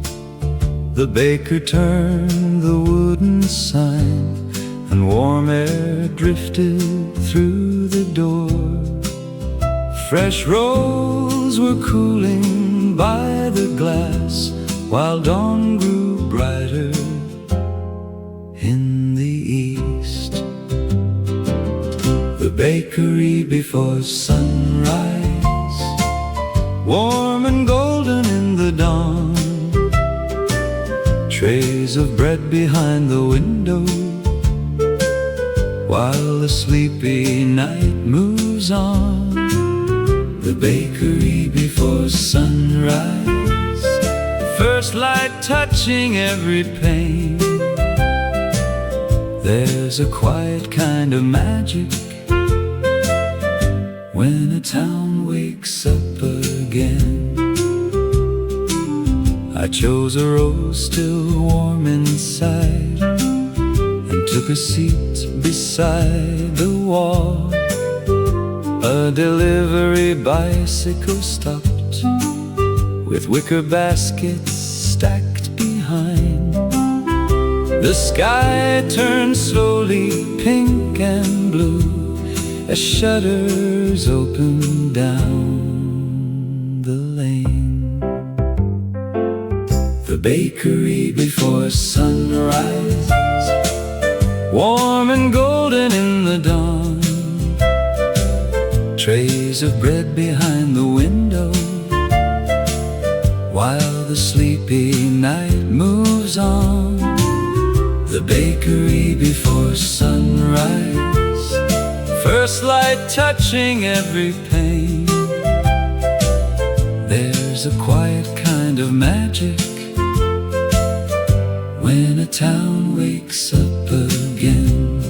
The baker turned the wooden sign, and warm air drifted through the door. Fresh rolls were cooling by the glass, while dawn grew brighter in the east. The bakery before sunrise, warm and golden in the dawn. Trays of bread behind the window, while the sleepy night moves on. The bakery before sunrise, first light touching every pane. There's a quiet kind of magic when a town wakes up again. I chose a rose still warm inside, and took a seat beside the wall. A delivery bicycle stopped, with wicker baskets stacked behind. The sky turned slowly pink and blue as shutters opened down the lane. The bakery before sunrise, warm and golden in the dawn. Trays of bread behind the window, while the sleepy night moves on. The bakery before sunrise, first light touching every pane. There's a quiet kind of magic when a town wakes up again.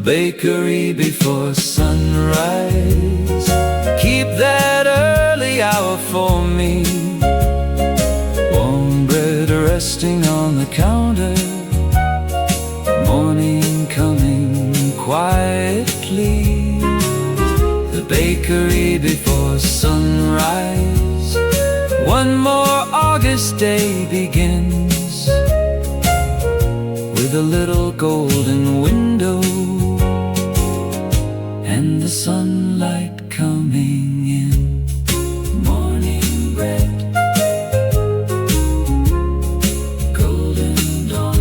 bakery before sunrise. Keep that early hour for me. Warm bread resting on the counter. Morning coming quietly. The bakery before sunrise. One more August day begins with a little golden window and the sunlight coming in. Morning bread, golden dawn.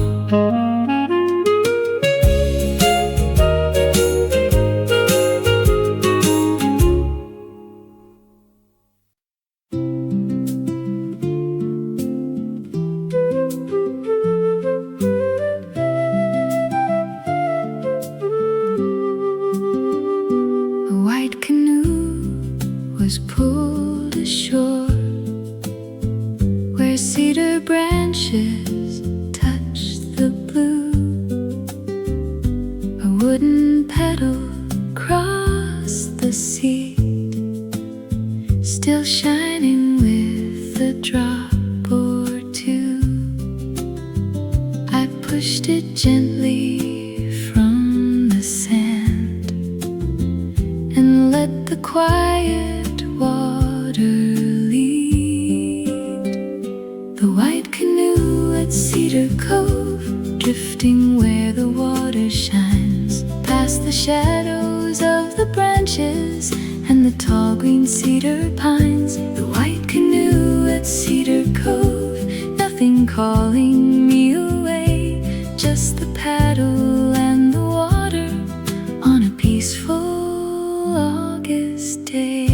Cedar branches touch the blue. A wooden pedal across the seat, still shining with a drop or two. I pushed it gently from the sand and let the quiet water the white canoe at Cedar Cove, drifting where the water shines, past the shadows of the branches and the tall green cedar pines. The white canoe at Cedar Cove, nothing calling me away, just the paddle and the water on a peaceful August day.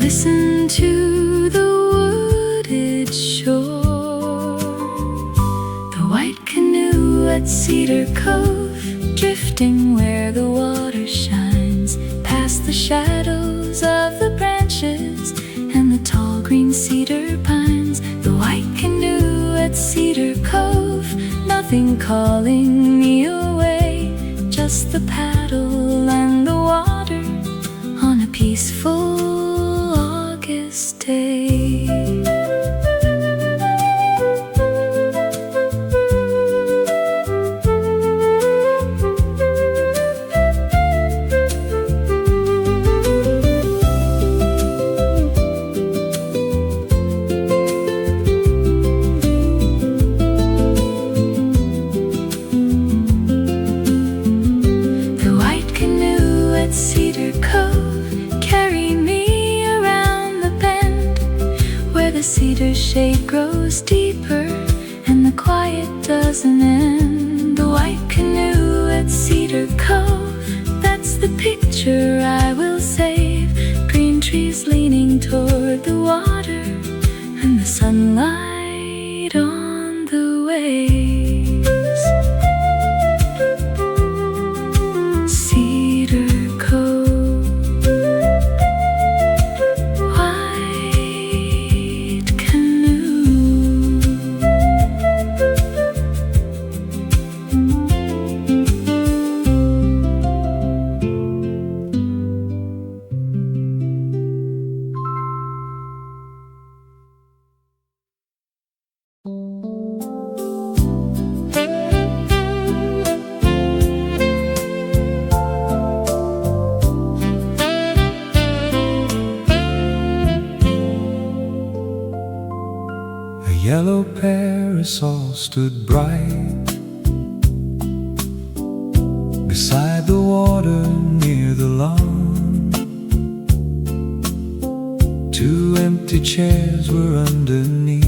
Listen to the wooded shore. The white canoe at Cedar Cove, drifting where the water shines, past the shadows of the branches and the tall green cedar pines. The white canoe at Cedar Cove, nothing calling me away, just the paddle and the water on a peaceful August day. The white canoe at Cedar Cove, carry me around the bend where the cedar shade grows deeper and the quiet doesn't end. The white canoe at Cedar Cove, that's the picture I will save. Green trees leaning toward the water and the sunlight on the waves. Cedar Cove, white canoe. A yellow parasol stood bright beside the water near the lawn. Two empty chairs were underneath.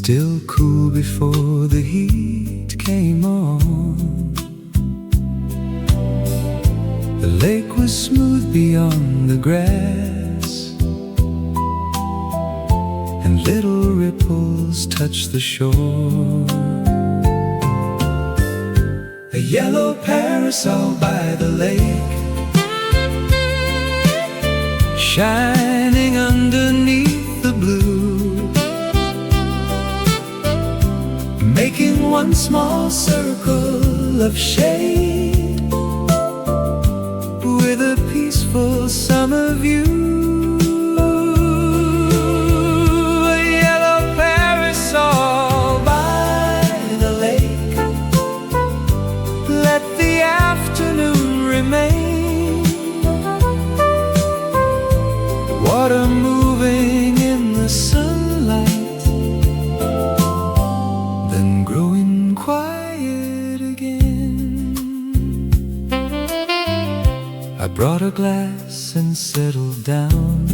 still cool before the heat came on. The lake was smooth beyond the grass, and little ripples touched the shore. A yellow parasol by the lake, shining underneath the blue, making one small circle of shade with a peaceful summer view. A yellow parasol by the lake, let the afternoon remain. Water moving in the sunlight, then growing quiet again. I brought a glass and settled down,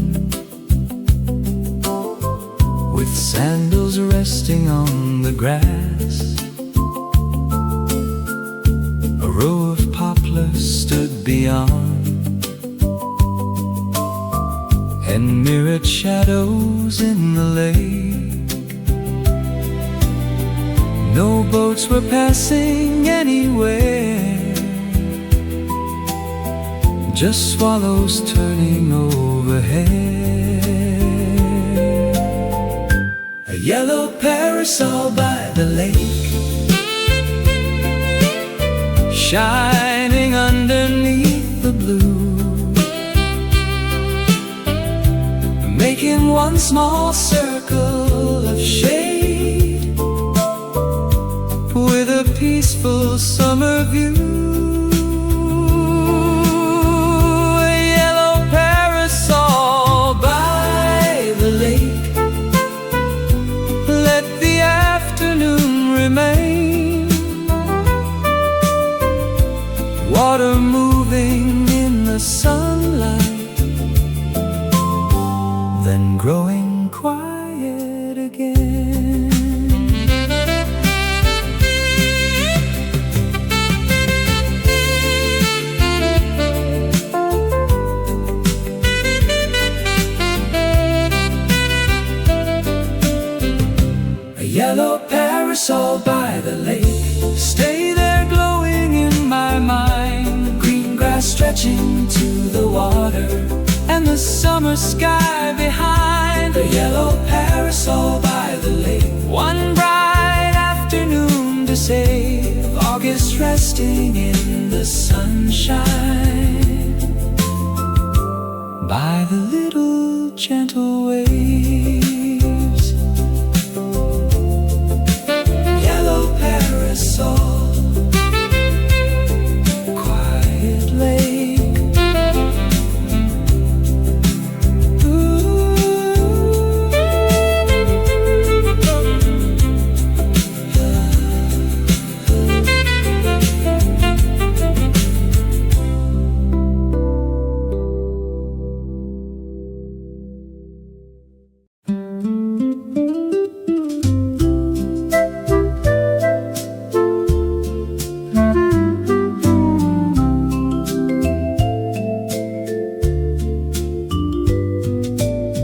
with sandals resting on the grass. A row of poplars stood beyond, and mirrored shadows in the lake. No boats were passing anywhere, just swallows turning overhead. A yellow parasol by the lake, shining underneath the blue, making one small circle of shade with a peaceful summer view. A yellow parasol by the lake, let the afternoon remain. Water moving in the sunlight, then growing quiet again. A yellow parasol by the lake, stay there glowing in my mind. Green grass stretching to the water, and the summer sky behind. A yellow parasol by the lake, one bright afternoon to save. August resting in the sunshine, by the little gentle waves. Yellow parasol, quiet lake.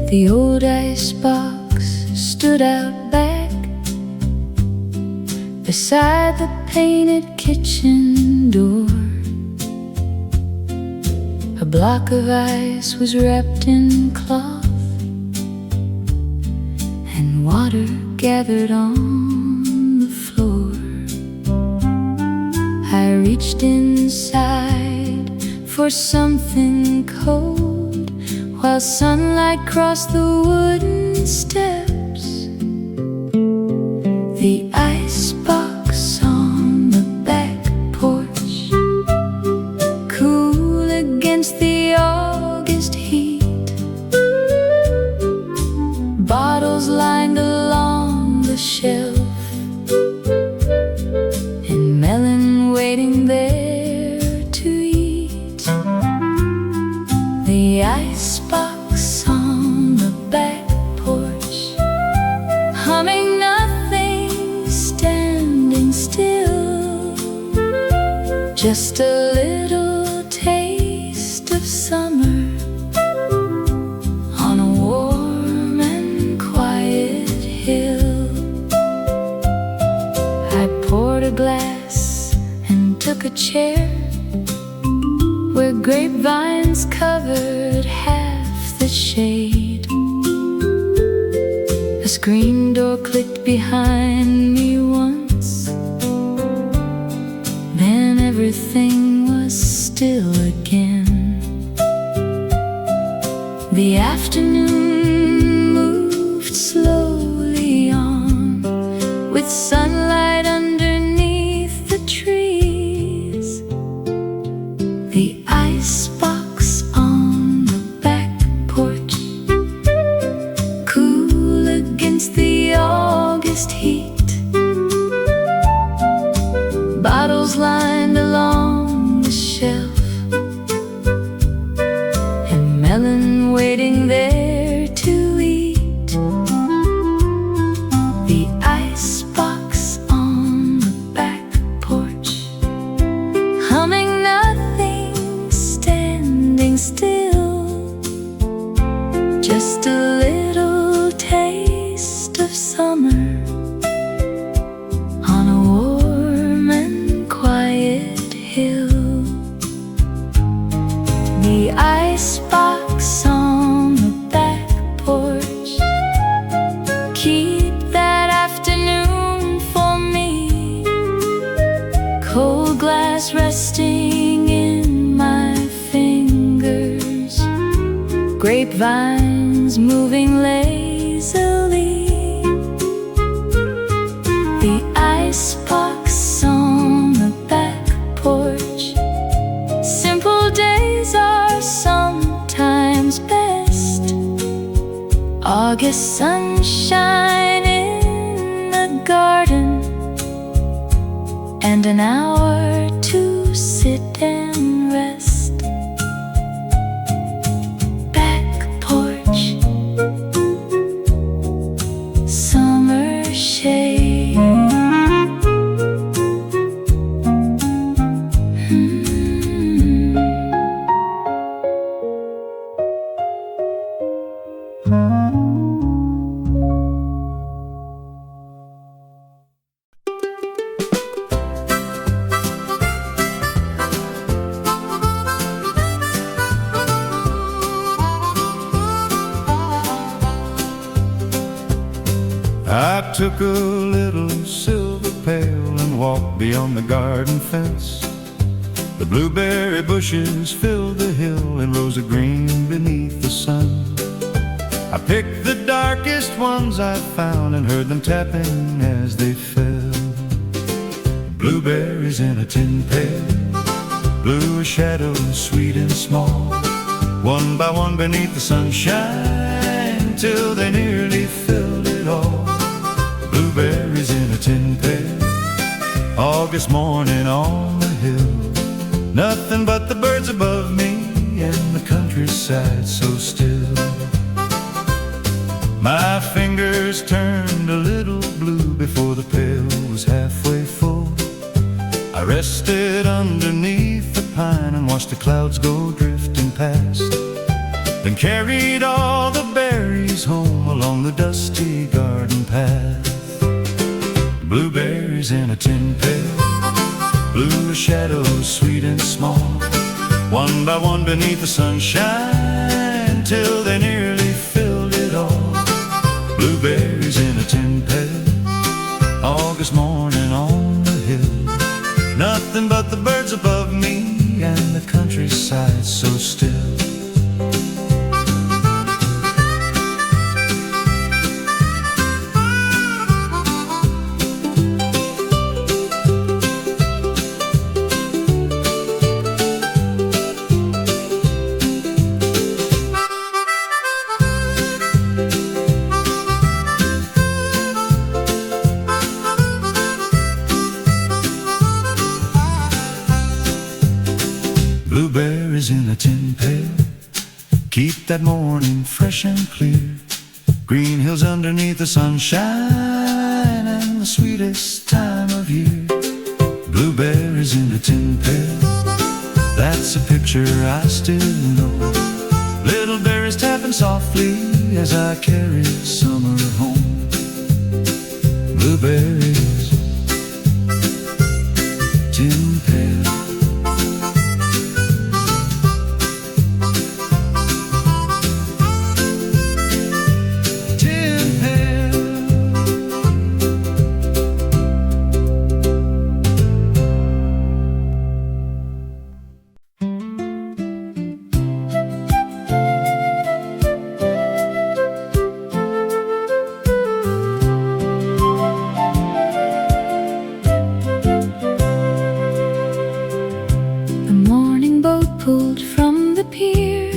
The old icebox stood out back beside the painted kitchen door. A block of ice was wrapped in cloth, and water gathered on the floor. I reached inside for something cold, while sunlight crossed the wooden steps. The icebox on the back porch, cool against the August heat. Bottles lined along the shelf, and melon waiting there to eat. The icebox on the back porch, Just a little taste of summer on a warm and quiet hill. I poured a glass and took a chair where grapevines covered half the shade. A screen door clicked behind me once, then everything was still again. The afternoon moved slowly on, with sunlight underneath the trees. The icebox on the back porch, cool against the August heat. Bottles lined along the shelf, and melon waiting there to eat. The icebox on the back porch, humming nothing, standing still. Just a little taste of summer on a warm and quiet hill. The icebox on the back porch, keep that afternoon for me. Cold glass resting in my fingers, grapevines moving lazily. The icebox on the back porch, simple days are sometimes best. August sunshine in the garden, and an hour to sit and rest. Back porch, summer shade. I took a little silver pail and walked beyond the garden fence. The blueberry bushes filled the hill and rose of green beneath the sun. I picked the darkest ones I found and heard them tapping as they fell. Blueberries in a tin pail, blue shadows sweet and small, one by one beneath the sunshine, till they nearly filled it all. Blueberries in a tin pail, August morning on the hill. Nothing but the birds above me and the countryside so still. My fingers turned a little blue before the pail was halfway full. I rested underneath the pine and watched the clouds go drifting past, then carried all the berries home along the dusty garden path. Blueberries in a tin pail, blue shadows sweet and small, one by one beneath the sunshine, till they nearly filled it all. Blueberries in a tin pail, August morning on the hill. Nothing but the birds above me and the countryside so still. Blueberries in a tin pail, keep that morning fresh and clear. Green hills underneath the sunshine and the sweetest time of year. Blueberries blueberries in a tin pail. That's a picture I still know. Little berries tapping softly as I carry summer home. Blueberries, tin pail. Pulled from the pier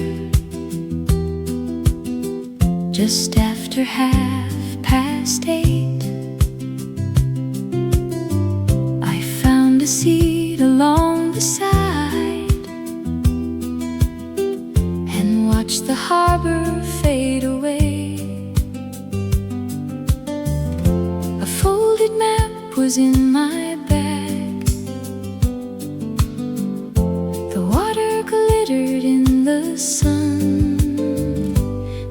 just after 8:30. I found a seat along the side and watched the harbor fade away. A folded map was in my bag. Glittered in the sun.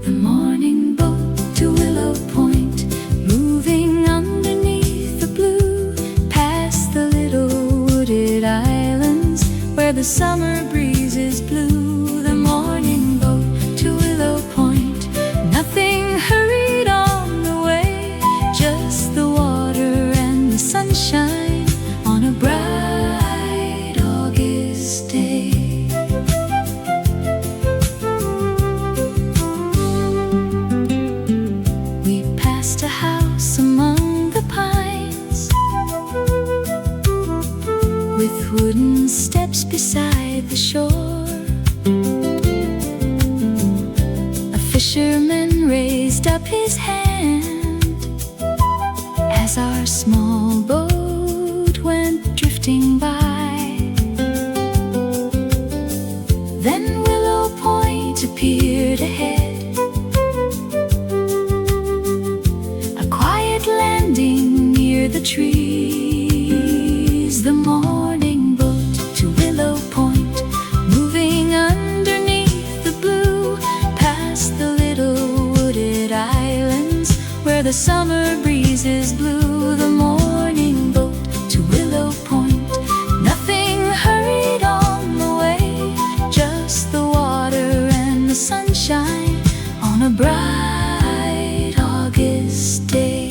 The morning boat to Willow Point, moving underneath the blue, past the little wooded islands where the summer breezes blew. The morning boat to Willow Point, nothing hurried on the way, just the water and the sunshine on a bright August day. A house among the pines with wooden steps beside the shore. A fisherman raised up his hand as our small boat went drifting by. Then Willow Point appeared ahead, landing near the trees. The morning boat to Willow Point, moving underneath the blue, past the little wooded islands where the summer breezes blew. The morning boat to Willow Point, nothing hurried on the way, just the water and the sunshine on a bright August day.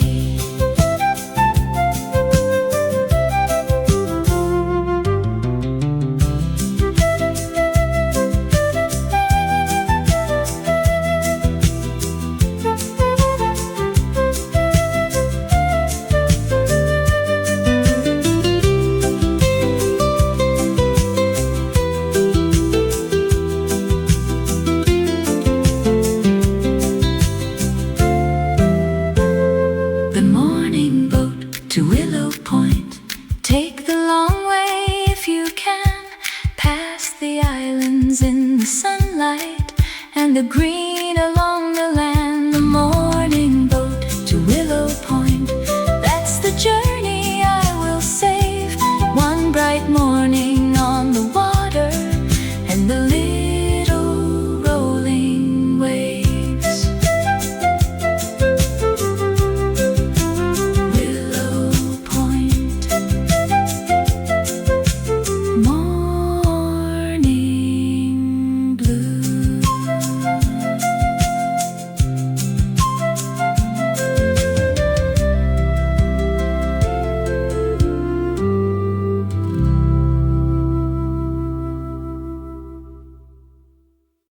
The green